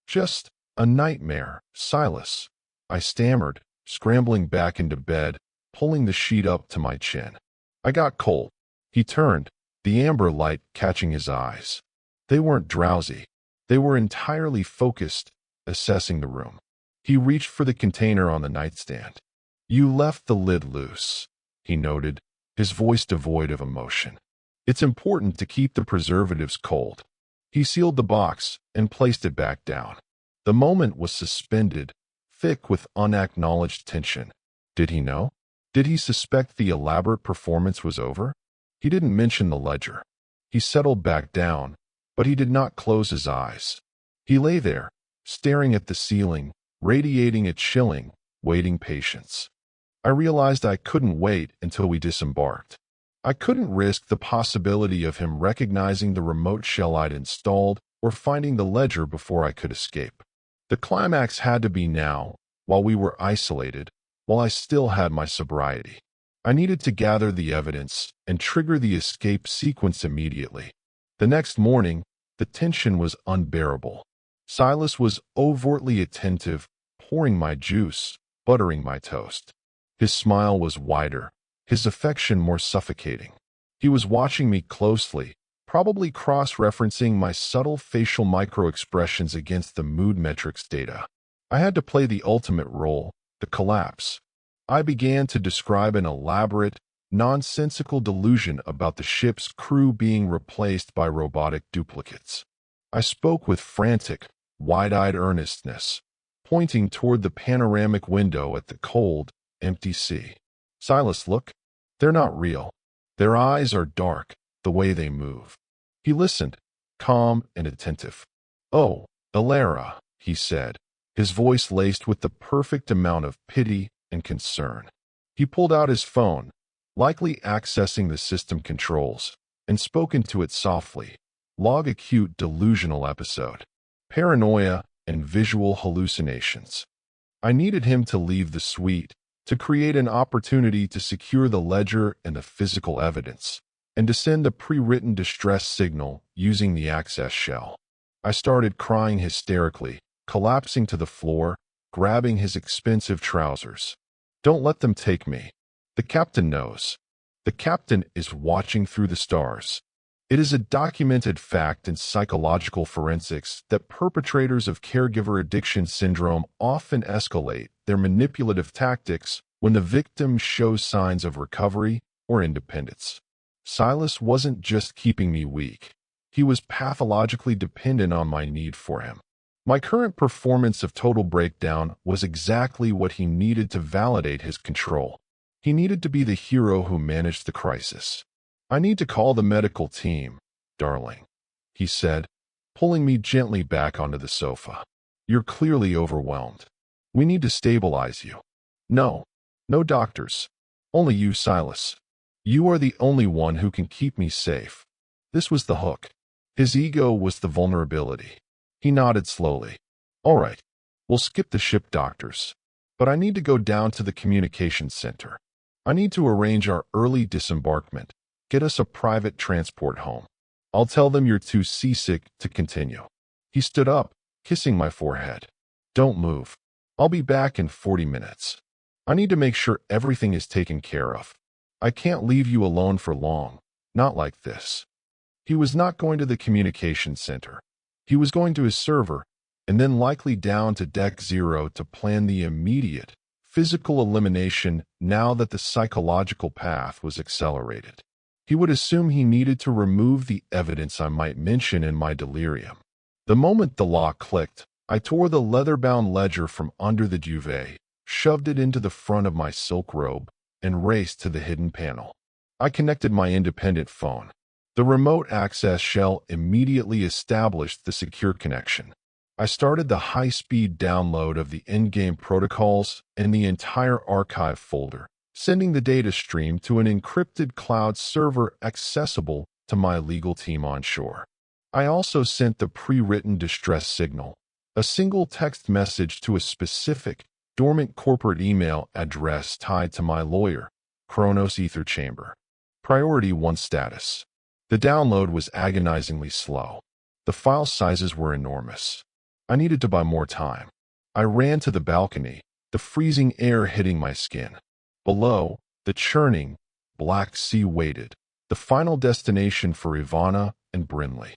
"Just a nightmare, Silas," I stammered, scrambling back into bed, pulling the sheet up to my chin. "I got cold." He turned, the amber light catching his eyes. They weren't drowsy. They were entirely focused, assessing the room. He reached for the container on the nightstand. "You left the lid loose," he noted, his voice devoid of emotion. "It's important to keep the preservatives cold." He sealed the box and placed it back down. The moment was suspended, thick with unacknowledged tension. Did he know? Did he suspect the elaborate performance was over? He didn't mention the ledger. He settled back down, but he did not close his eyes. He lay there, staring at the ceiling, radiating a chilling, waiting patience. I realized I couldn't wait until we disembarked. I couldn't risk the possibility of him recognizing the remote shell I'd installed or finding the ledger before I could escape. The climax had to be now, while we were isolated, while I still had my sobriety. I needed to gather the evidence and trigger the escape sequence immediately. The next morning, the tension was unbearable. Silas was overtly attentive, pouring my juice, buttering my toast. His smile was wider, his affection more suffocating. He was watching me closely, probably cross-referencing my subtle facial micro-expressions against the mood metrics data. I had to play the ultimate role, the collapse. I began to describe an elaborate, nonsensical delusion about the ship's crew being replaced by robotic duplicates. I spoke with frantic, wide-eyed earnestness, pointing toward the panoramic window at the cold, empty sea. "Silas, look. They're not real. Their eyes are dark, the way they move." He listened, calm and attentive. "Oh, Alara," he said, his voice laced with the perfect amount of pity and concern. He pulled out his phone, likely accessing the system controls, and spoke into it softly. "Log acute delusional episode. Paranoia and visual hallucinations." I needed him to leave the suite, to create an opportunity to secure the ledger and the physical evidence, and to send a pre-written distress signal using the access shell. I started crying hysterically, collapsing to the floor, grabbing his expensive trousers. "Don't let them take me. The captain knows. The captain is watching through the stars." It is a documented fact in psychological forensics that perpetrators of caregiver addiction syndrome often escalate their manipulative tactics when the victim shows signs of recovery or independence. Silas wasn't just keeping me weak. He was pathologically dependent on my need for him. My current performance of total breakdown was exactly what he needed to validate his control. He needed to be the hero who managed the crisis. "I need to call the medical team, darling," he said, pulling me gently back onto the sofa. "You're clearly overwhelmed. We need to stabilize you." "No, no doctors. Only you, Silas. You are the only one who can keep me safe." This was the hook. His ego was the vulnerability. He nodded slowly. "All right, we'll skip the ship doctors. But I need to go down to the communications center. I need to arrange our early disembarkment, get us a private transport home. I'll tell them you're too seasick to continue." He stood up, kissing my forehead. Don't move. I'll be back in 40 minutes. I need to make sure everything is taken care of. I can't leave you alone for long. Not like this. He was not going to the communication center. He was going to his server, and then likely down to Deck Zero to plan the immediate physical elimination now that the psychological path was accelerated. He would assume he needed to remove the evidence I might mention in my delirium. The moment the lock clicked, I tore the leather-bound ledger from under the duvet, shoved it into the front of my silk robe, and raced to the hidden panel. I connected my independent phone. The remote access shell immediately established the secure connection. I started the high-speed download of the in-game protocols and the entire archive folder, sending the data stream to an encrypted cloud server accessible to my legal team on shore. I also sent the pre-written distress signal, a single text message to a specific, dormant corporate email address tied to my lawyer, Kronos Ether Chamber. Priority 1 status. The download was agonizingly slow. The file sizes were enormous. I needed to buy more time. I ran to the balcony, the freezing air hitting my skin. Below, the churning, black sea waited, the final destination for Ivana and Brinley.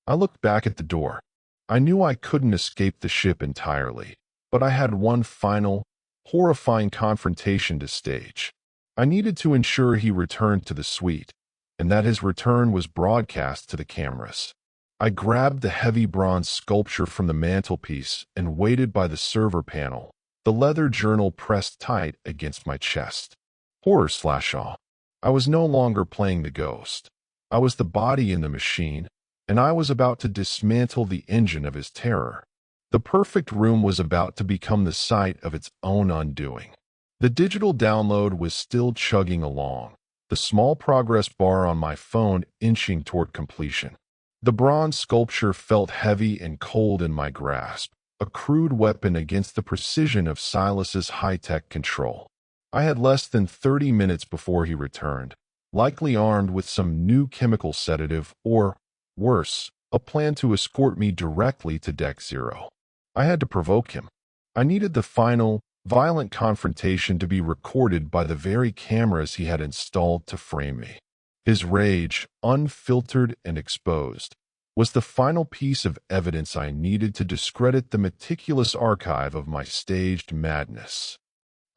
I looked back at the door. I knew I couldn't escape the ship entirely, but I had one final, horrifying confrontation to stage. I needed to ensure he returned to the suite, and that his return was broadcast to the cameras. I grabbed the heavy bronze sculpture from the mantelpiece and waited by the server panel, the leather journal pressed tight against my chest. Horror/awe. I was no longer playing the ghost. I was the body in the machine, and I was about to dismantle the engine of his terror. The perfect room was about to become the site of its own undoing. The digital download was still chugging along, the small progress bar on my phone inching toward completion. The bronze sculpture felt heavy and cold in my grasp, a crude weapon against the precision of Silas's high-tech control. I had less than 30 minutes before he returned, likely armed with some new chemical sedative or, worse, a plan to escort me directly to Deck Zero. I had to provoke him. I needed the final, violent confrontation to be recorded by the very cameras he had installed to frame me. His rage, unfiltered and exposed, was the final piece of evidence I needed to discredit the meticulous archive of my staged madness.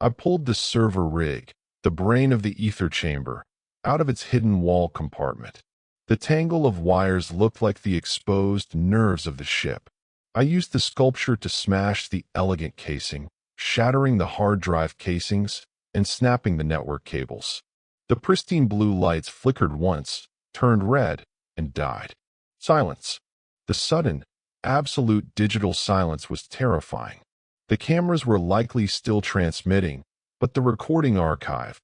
I pulled the server rig, the brain of the ether chamber, out of its hidden wall compartment. The tangle of wires looked like the exposed nerves of the ship. I used the sculpture to smash the elegant casing, shattering the hard drive casings and snapping the network cables. The pristine blue lights flickered once, turned red, and died. Silence. The sudden, absolute digital silence was terrifying. The cameras were likely still transmitting, but the recording archive,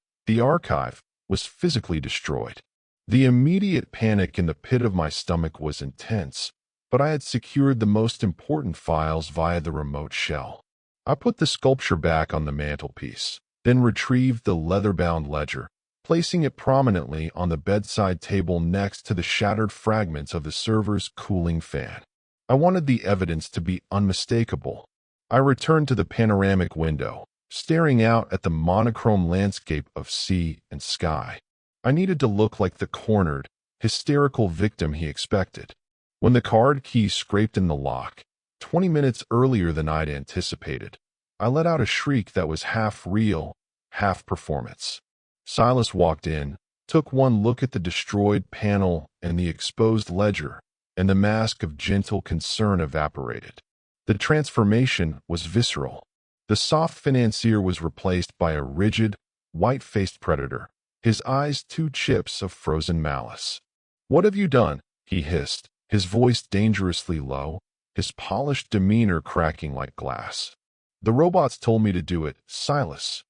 was physically destroyed. The immediate panic in the pit of my stomach was intense, but I had secured the most important files via the remote shell. I put the sculpture back on the mantelpiece, then retrieved the leather-bound ledger, placing it prominently on the bedside table next to the shattered fragments of the server's cooling fan. I wanted the evidence to be unmistakable. I returned to the panoramic window, staring out at the monochrome landscape of sea and sky. I needed to look like the cornered, hysterical victim he expected. When the card key scraped in the lock, 20 minutes earlier than I'd anticipated, I let out a shriek that was half real, half performance. Silas walked in, took one look at the destroyed panel and the exposed ledger, and the mask of gentle concern evaporated. The transformation was visceral. The soft financier was replaced by a rigid, white-faced predator, his eyes 2 chips of frozen malice. "What have you done?" he hissed, his voice dangerously low, his polished demeanor cracking like glass. "The robots told me to do it, Silas,"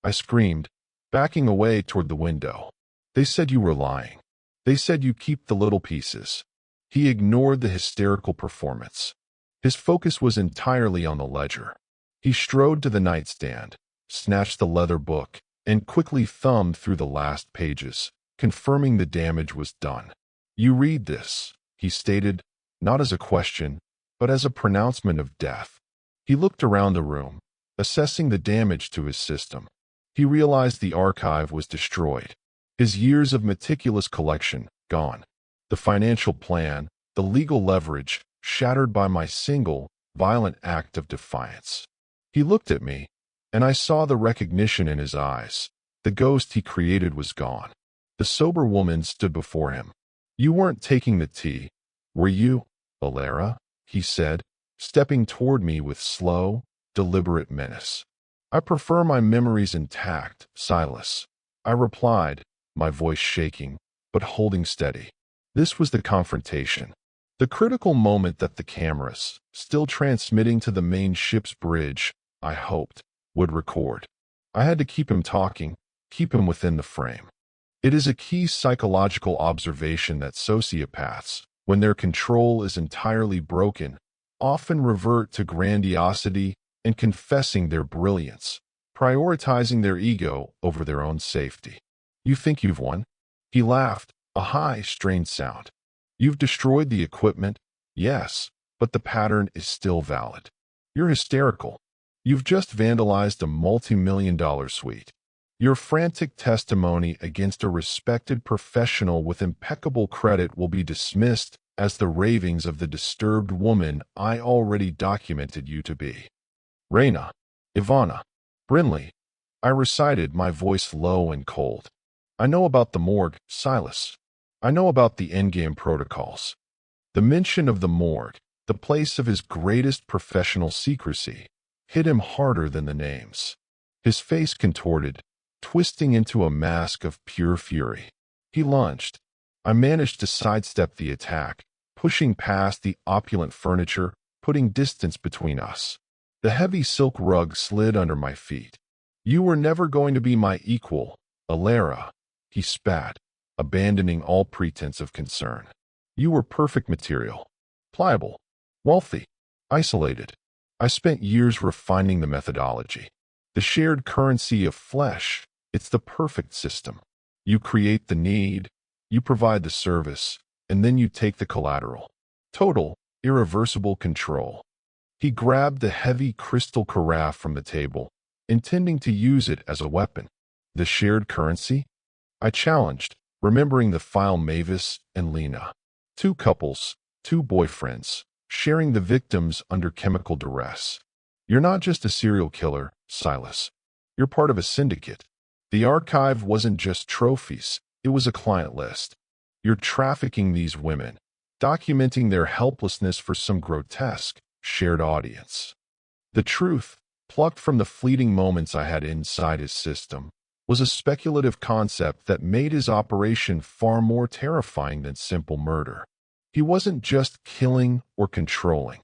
I screamed, backing away toward the window. "They said you were lying. They said you keep the little pieces." He ignored the hysterical performance. His focus was entirely on the ledger. He strode to the nightstand, snatched the leather book, and quickly thumbed through the last pages, confirming the damage was done. "You read this," he stated, not as a question, but as a pronouncement of death. He looked around the room, assessing the damage to his system. He realized the archive was destroyed. His years of meticulous collection, gone. The financial plan, the legal leverage, shattered by my single, violent act of defiance. He looked at me, and I saw the recognition in his eyes. The ghost he created was gone. The sober woman stood before him. "You weren't taking the tea, were you, Alara?" he said, stepping toward me with slow, deliberate menace. "I prefer my memories intact, Silas," I replied, my voice shaking, but holding steady. This was the confrontation. The critical moment that the cameras, still transmitting to the main ship's bridge, I hoped, would record. I had to keep him talking, keep him within the frame. It is a key psychological observation that sociopaths, when their control is entirely broken, often revert to grandiosity and confessing their brilliance, prioritizing their ego over their own safety. "You think you've won?" He laughed, a high, strained sound. "You've destroyed the equipment, yes, but the pattern is still valid. You're hysterical. You've just vandalized a multi-million-dollar suite. Your frantic testimony against a respected professional with impeccable credit will be dismissed as the ravings of the disturbed woman I already documented you to be. Raina, Ivana, Brinley," I recited, my voice low and cold. "I know about the morgue, Silas. I know about the endgame protocols." The mention of the morgue, the place of his greatest professional secrecy, hit him harder than the names. His face contorted, twisting into a mask of pure fury. He lunged. I managed to sidestep the attack, pushing past the opulent furniture, putting distance between us. The heavy silk rug slid under my feet. "You were never going to be my equal, Alara," he spat, abandoning all pretense of concern. "You were perfect material. Pliable. Wealthy. Isolated. I spent years refining the methodology. The shared currency of flesh. It's the perfect system. You create the need, you provide the service, and then you take the collateral. Total, irreversible control." He grabbed the heavy crystal carafe from the table, intending to use it as a weapon. "The shared currency?" I challenged, remembering the file Mavis and Lena. Two couples, two boyfriends, sharing the victims under chemical duress. "You're not just a serial killer, Silas. You're part of a syndicate. The archive wasn't just trophies, it was a client list. You're trafficking these women, documenting their helplessness for some grotesque, shared audience." The truth, plucked from the fleeting moments I had inside his system, was a speculative concept that made his operation far more terrifying than simple murder. He wasn't just killing or controlling.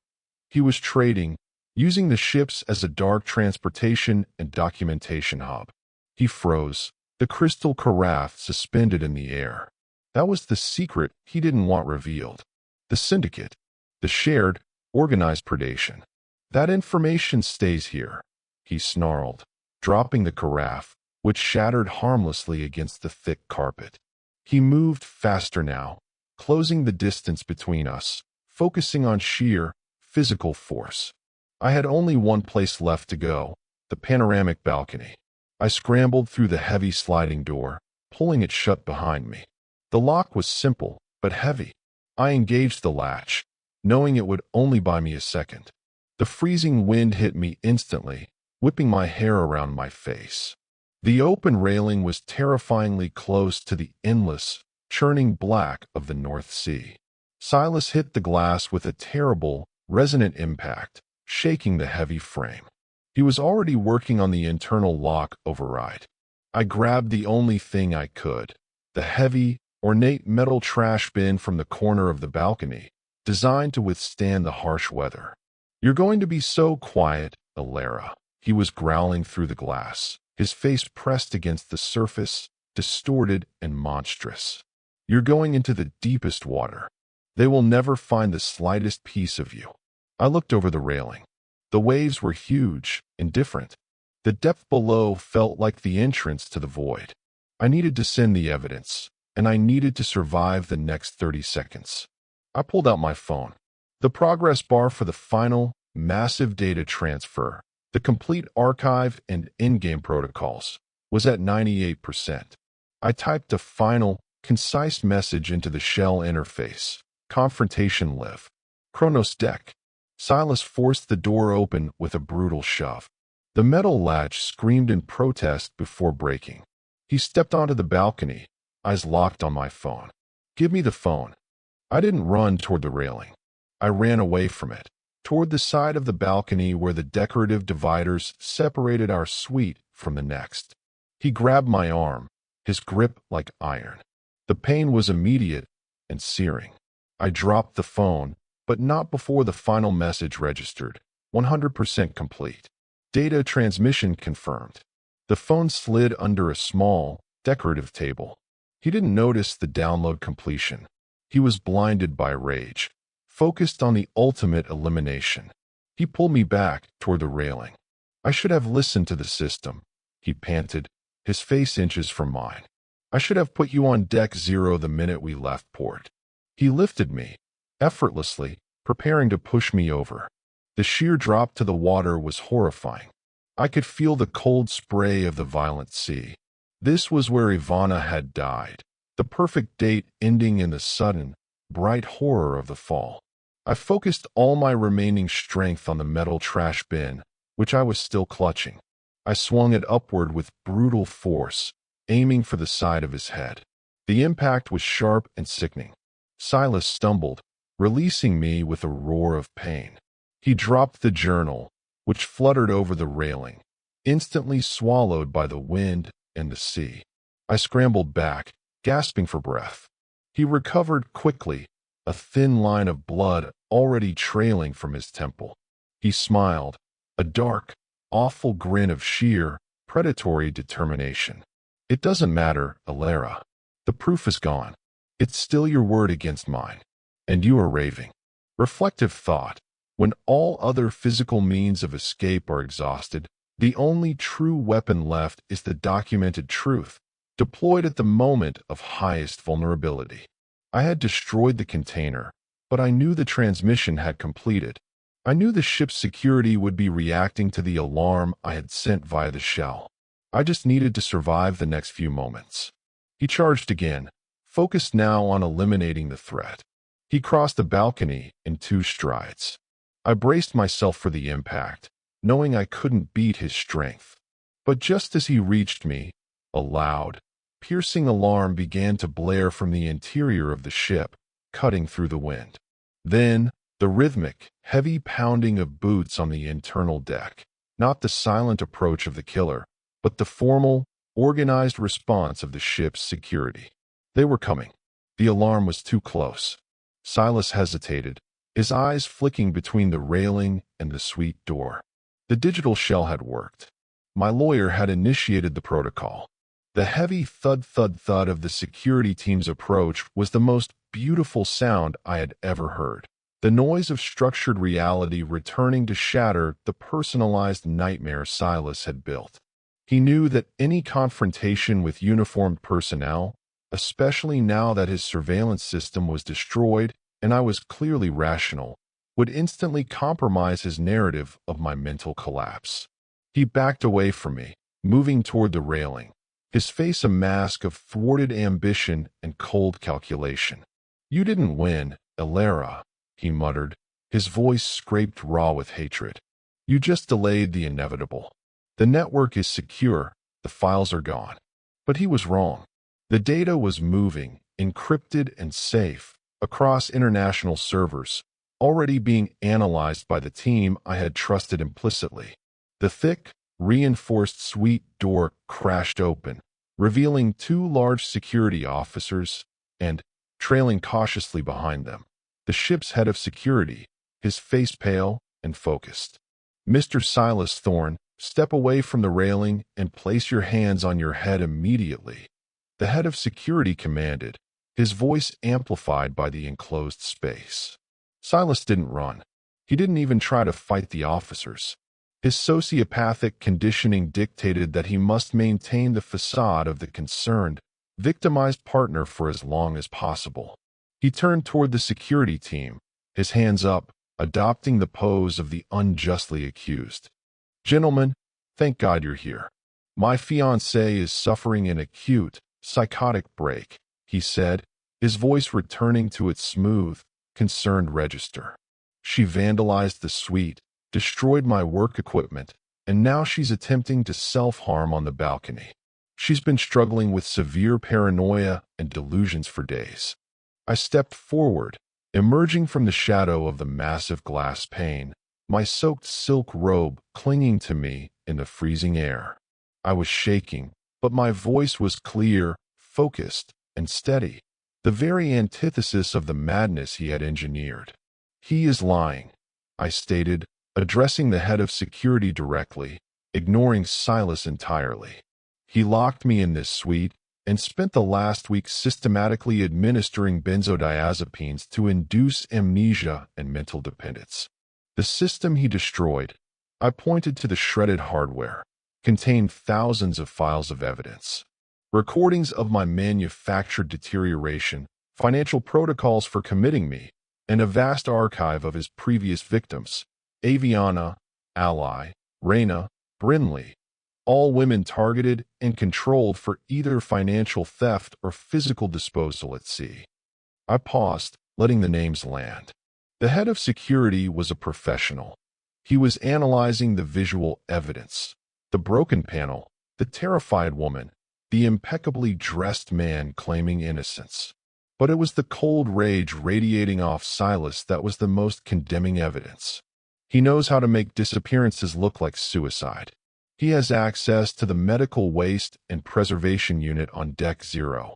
He was trading, using the ships as a dark transportation and documentation hub. He froze, the crystal carafe suspended in the air. That was the secret he didn't want revealed. The syndicate. The shared, organized predation. "That information stays here," he snarled, dropping the carafe, which shattered harmlessly against the thick carpet. He moved faster now, closing the distance between us, focusing on sheer, physical force. I had only one place left to go, the panoramic balcony. I scrambled through the heavy sliding door, pulling it shut behind me. The lock was simple, but heavy. I engaged the latch, knowing it would only buy me a second. The freezing wind hit me instantly, whipping my hair around my face. The open railing was terrifyingly close to the endless, churning black of the North Sea. Silas hit the glass with a terrible, resonant impact, shaking the heavy frame. He was already working on the internal lock override. I grabbed the only thing I could, the heavy, ornate metal trash bin from the corner of the balcony, designed to withstand the harsh weather. "You're going to be so quiet, Alara," he was growling through the glass, his face pressed against the surface, distorted and monstrous. "You're going into the deepest water. They will never find the slightest piece of you." I looked over the railing. The waves were huge, indifferent. The depth below felt like the entrance to the void. I needed to send the evidence, and I needed to survive the next 30 seconds. I pulled out my phone. The progress bar for the final, massive data transfer, the complete archive and in-game protocols, was at 98%. I typed a final, concise message into the shell interface. Confrontation live. Chronos deck. Silas forced the door open with a brutal shove. The metal latch screamed in protest before breaking. He stepped onto the balcony, eyes locked on my phone. Give me the phone. I didn't run toward the railing. I ran away from it, toward the side of the balcony where the decorative dividers separated our suite from the next. He grabbed my arm, his grip like iron. The pain was immediate and searing. I dropped the phone, but not before the final message registered. 100% complete. Data transmission confirmed. The phone slid under a small, decorative table. He didn't notice the download completion. He was blinded by rage, focused on the ultimate elimination. He pulled me back toward the railing. I should have listened to the system, he panted, his face inches from mine. I should have put you on deck 0 the minute we left port. He lifted me, effortlessly, preparing to push me over. The sheer drop to the water was horrifying. I could feel the cold spray of the violent sea. This was where Ivana had died, the perfect date ending in the sudden, bright horror of the fall. I focused all my remaining strength on the metal trash bin, which I was still clutching. I swung it upward with brutal force, aiming for the side of his head. The impact was sharp and sickening. Silas stumbled, releasing me with a roar of pain. He dropped the journal, which fluttered over the railing, instantly swallowed by the wind and the sea. I scrambled back, gasping for breath. He recovered quickly, a thin line of blood already trailing from his temple. He smiled, a dark, awful grin of sheer, predatory determination. It doesn't matter, Alara. The proof is gone. It's still your word against mine. And you are raving. Reflective thought. When all other physical means of escape are exhausted, the only true weapon left is the documented truth, deployed at the moment of highest vulnerability. I had destroyed the container, but I knew the transmission had completed. I knew the ship's security would be reacting to the alarm I had sent via the shell. I just needed to survive the next few moments. He charged again, focused now on eliminating the threat. He crossed the balcony in 2 strides. I braced myself for the impact, knowing I couldn't beat his strength. But just as he reached me, a loud, piercing alarm began to blare from the interior of the ship, cutting through the wind. Then, the rhythmic, heavy pounding of boots on the internal deck, not the silent approach of the killer, but the formal, organized response of the ship's security. They were coming. The alarm was too close. Silas hesitated, his eyes flicking between the railing and the suite door. The digital shell had worked. My lawyer had initiated the protocol. The heavy thud-thud-thud of the security team's approach was the most beautiful sound I had ever heard. The noise of structured reality returning to shatter the personalized nightmare Silas had built. He knew that any confrontation with uniformed personnel, especially now that his surveillance system was destroyed and I was clearly rational, would instantly compromise his narrative of my mental collapse. He backed away from me, moving toward the railing, his face a mask of thwarted ambition and cold calculation. "You didn't win, Alara," he muttered, his voice scraped raw with hatred. "You just delayed the inevitable. The network is secure, the files are gone." But he was wrong. The data was moving, encrypted and safe, across international servers, already being analyzed by the team I had trusted implicitly. The thick, reinforced suite door crashed open, revealing 2 large security officers and, trailing cautiously behind them, the ship's head of security, his face pale and focused. "Mr. Silas Thorne, step away from the railing and place your hands on your head immediately," the head of security commanded, his voice amplified by the enclosed space. Silas didn't run. He didn't even try to fight the officers. His sociopathic conditioning dictated that he must maintain the facade of the concerned, victimized partner for as long as possible. He turned toward the security team, his hands up, adopting the pose of the unjustly accused. "Gentlemen, thank God you're here. My fiancée is suffering an acute, psychotic break," he said, his voice returning to its smooth, concerned register. "She vandalized the suite, destroyed my work equipment, and now she's attempting to self-harm on the balcony. She's been struggling with severe paranoia and delusions for days." I stepped forward, emerging from the shadow of the massive glass pane, my soaked silk robe clinging to me in the freezing air. I was shaking, but my voice was clear, focused, and steady, the very antithesis of the madness he had engineered. "He is lying," I stated, addressing the head of security directly, ignoring Silas entirely. "He locked me in this suite and spent the last week systematically administering benzodiazepines to induce amnesia and mental dependence. The system he destroyed," I pointed to the shredded hardware, "contained thousands of files of evidence. Recordings of my manufactured deterioration, financial protocols for committing me, and a vast archive of his previous victims, Aviana, Ally, Raina, Brinley, all women targeted and controlled for either financial theft or physical disposal at sea." I paused, letting the names land. The head of security was a professional. He was analyzing the visual evidence: the broken panel, the terrified woman, the impeccably dressed man claiming innocence. But it was the cold rage radiating off Silas that was the most condemning evidence. "He knows how to make disappearances look like suicide. He has access to the medical waste and preservation unit on Deck 0.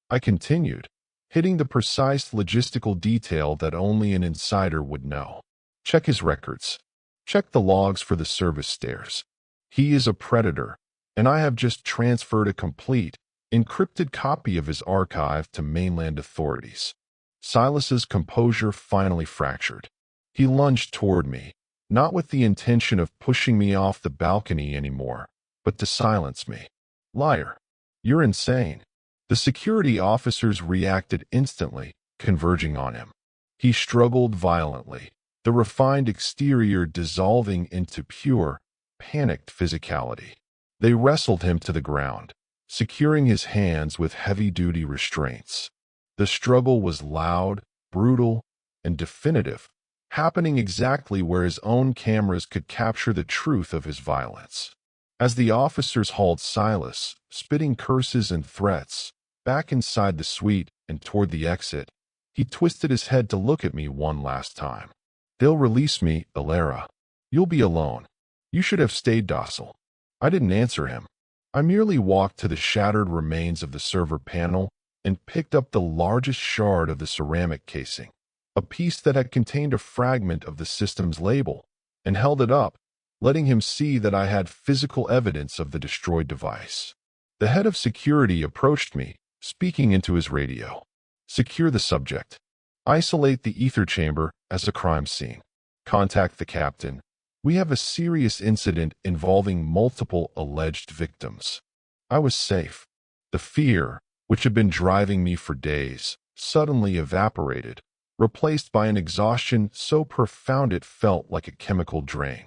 I continued, hitting the precise logistical detail that only an insider would know. "Check his records. Check the logs for the service stairs. He is a predator, and I have just transferred a complete, encrypted copy of his archive to mainland authorities." Silas's composure finally fractured. He lunged toward me, not with the intention of pushing me off the balcony anymore, but to silence me. "Liar! You're insane." The security officers reacted instantly, converging on him. He struggled violently, the refined exterior dissolving into pure, panicked physicality. They wrestled him to the ground, securing his hands with heavy-duty restraints. The struggle was loud, brutal, and definitive, happening exactly where his own cameras could capture the truth of his violence. As the officers hauled Silas, spitting curses and threats, back inside the suite and toward the exit, he twisted his head to look at me one last time. "They'll release me, Alara. You'll be alone. You should have stayed docile." I didn't answer him. I merely walked to the shattered remains of the server panel and picked up the largest shard of the ceramic casing, a piece that had contained a fragment of the system's label, and held it up, letting him see that I had physical evidence of the destroyed device. The head of security approached me, speaking into his radio. "Secure the subject. Isolate the ether chamber as a crime scene. Contact the captain. We have a serious incident involving multiple alleged victims." I was safe. The fear, which had been driving me for days, suddenly evaporated, replaced by an exhaustion so profound it felt like a chemical drain.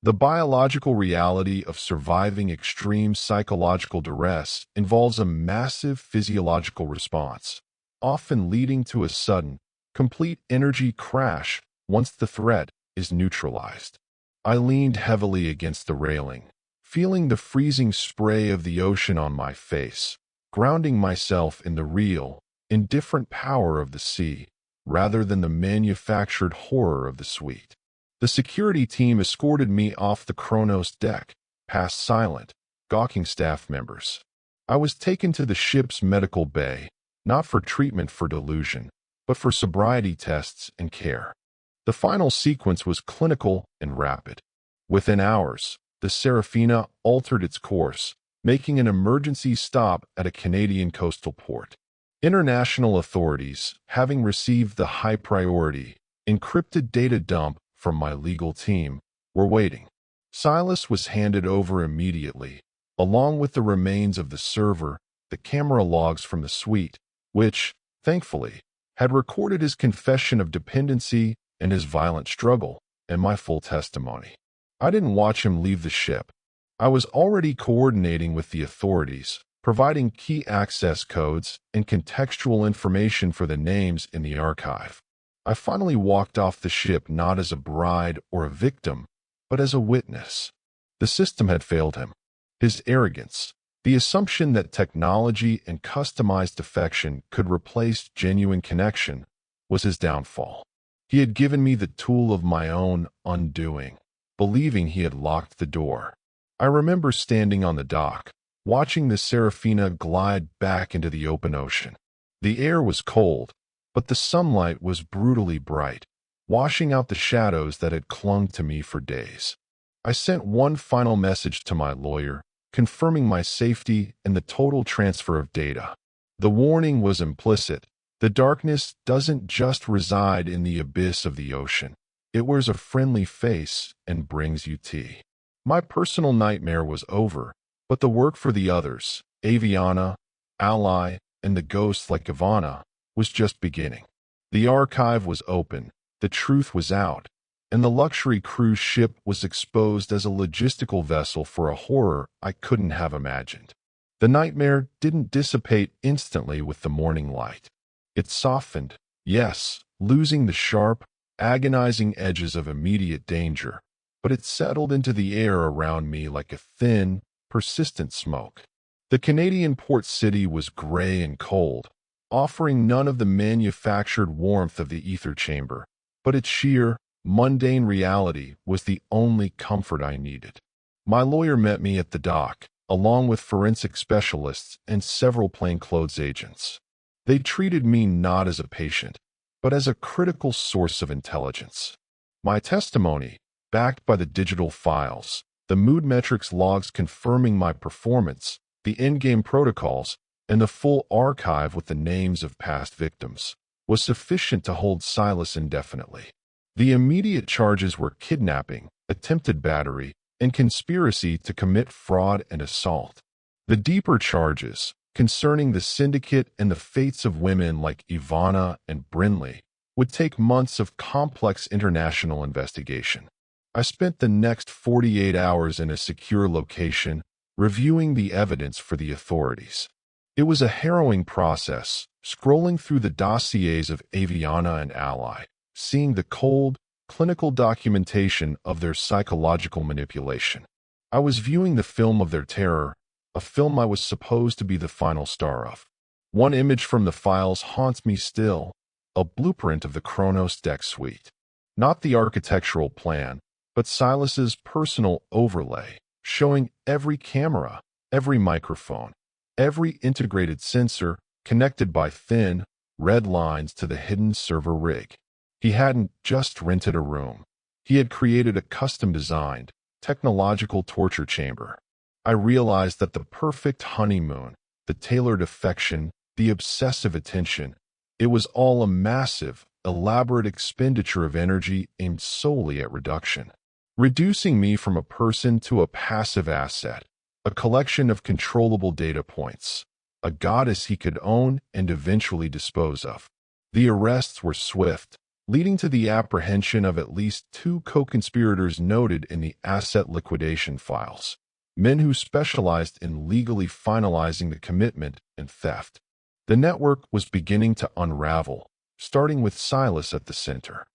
The biological reality of surviving extreme psychological duress involves a massive physiological response, often leading to a sudden, complete energy crash once the threat is neutralized. I leaned heavily against the railing, feeling the freezing spray of the ocean on my face, grounding myself in the real, indifferent power of the sea, rather than the manufactured horror of the suite. The security team escorted me off the Kronos deck, past silent, gawking staff members. I was taken to the ship's medical bay, not for treatment for delusion, but for sobriety tests and care. The final sequence was clinical and rapid. Within hours, the Serafina altered its course, making an emergency stop at a Canadian coastal port. International authorities, having received the high-priority, encrypted data dump from my legal team, were waiting. Silas was handed over immediately, along with the remains of the server, the camera logs from the suite, which, thankfully, had recorded his confession of dependency and his violent struggle, and my full testimony. I didn't watch him leave the ship. I was already coordinating with the authorities, providing key access codes and contextual information for the names in the archive. I finally walked off the ship not as a bride or a victim, but as a witness. The system had failed him. His arrogance, the assumption that technology and customized affection could replace genuine connection, was his downfall. He had given me the tool of my own undoing, believing he had locked the door. I remember standing on the dock, watching the Serafina glide back into the open ocean. The air was cold, but the sunlight was brutally bright, washing out the shadows that had clung to me for days. I sent one final message to my lawyer, confirming my safety and the total transfer of data. The warning was implicit. The darkness doesn't just reside in the abyss of the ocean. It wears a friendly face and brings you tea. My personal nightmare was over, but the work for the others, Aviana, Ally, and the ghosts like Ivana, was just beginning. The archive was open, the truth was out, and the luxury cruise ship was exposed as a logistical vessel for a horror I couldn't have imagined. The nightmare didn't dissipate instantly with the morning light. It softened, yes, losing the sharp, agonizing edges of immediate danger, but it settled into the air around me like a thin, persistent smoke. The Canadian port city was gray and cold, offering none of the manufactured warmth of the ether chamber, but its sheer, mundane reality was the only comfort I needed. My lawyer met me at the dock, along with forensic specialists and several plainclothes agents. They treated me not as a patient, but as a critical source of intelligence. My testimony, backed by the digital files, the mood metrics logs confirming my performance, the in-game protocols, and the full archive with the names of past victims, was sufficient to hold Silas indefinitely. The immediate charges were kidnapping, attempted battery, and conspiracy to commit fraud and assault. The deeper charges, concerning the syndicate and the fates of women like Ivana and Brinley, would take months of complex international investigation. I spent the next 48 hours in a secure location, reviewing the evidence for the authorities. It was a harrowing process, scrolling through the dossiers of Aviana and Ally, seeing the cold, clinical documentation of their psychological manipulation. I was viewing the film of their terror, a film I was supposed to be the final star of. One image from the files haunts me still, a blueprint of the Kronos deck suite. Not the architectural plan, but Silas's personal overlay, showing every camera, every microphone, every integrated sensor connected by thin, red lines to the hidden server rig. He hadn't just rented a room. He had created a custom-designed, technological torture chamber. I realized that the perfect honeymoon, the tailored affection, the obsessive attention, it was all a massive, elaborate expenditure of energy aimed solely at reduction. Reducing me from a person to a passive asset, a collection of controllable data points, a goddess he could own and eventually dispose of. The arrests were swift, leading to the apprehension of at least 2 co-conspirators noted in the asset liquidation files, men who specialized in legally finalizing the commitment and theft. The network was beginning to unravel, starting with Silas at the center.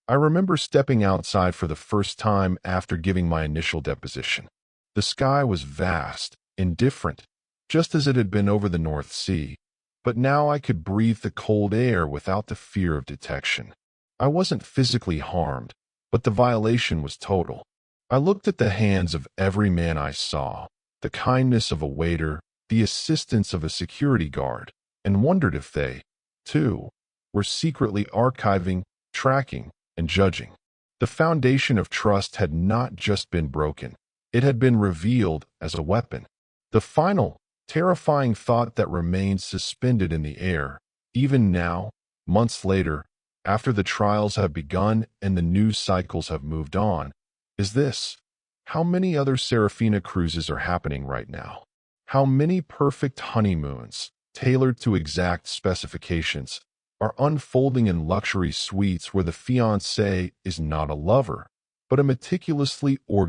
I remember stepping outside for the first time after giving my initial deposition. The sky was vast, indifferent, just as it had been over the North Sea, but now I could breathe the cold air without the fear of detection. I wasn't physically harmed, but the violation was total. I looked at the hands of every man I saw, the kindness of a waiter, the assistance of a security guard, and wondered if they, too, were secretly archiving, tracking, and judging. The foundation of trust had not just been broken, it had been revealed as a weapon. The final, terrifying thought that remained suspended in the air, even now, months later, after the trials have begun and the news cycles have moved on, is this: how many other Serafina cruises are happening right now? How many perfect honeymoons, tailored to exact specifications, are unfolding in luxury suites where the fiancé is not a lover, but a meticulously organized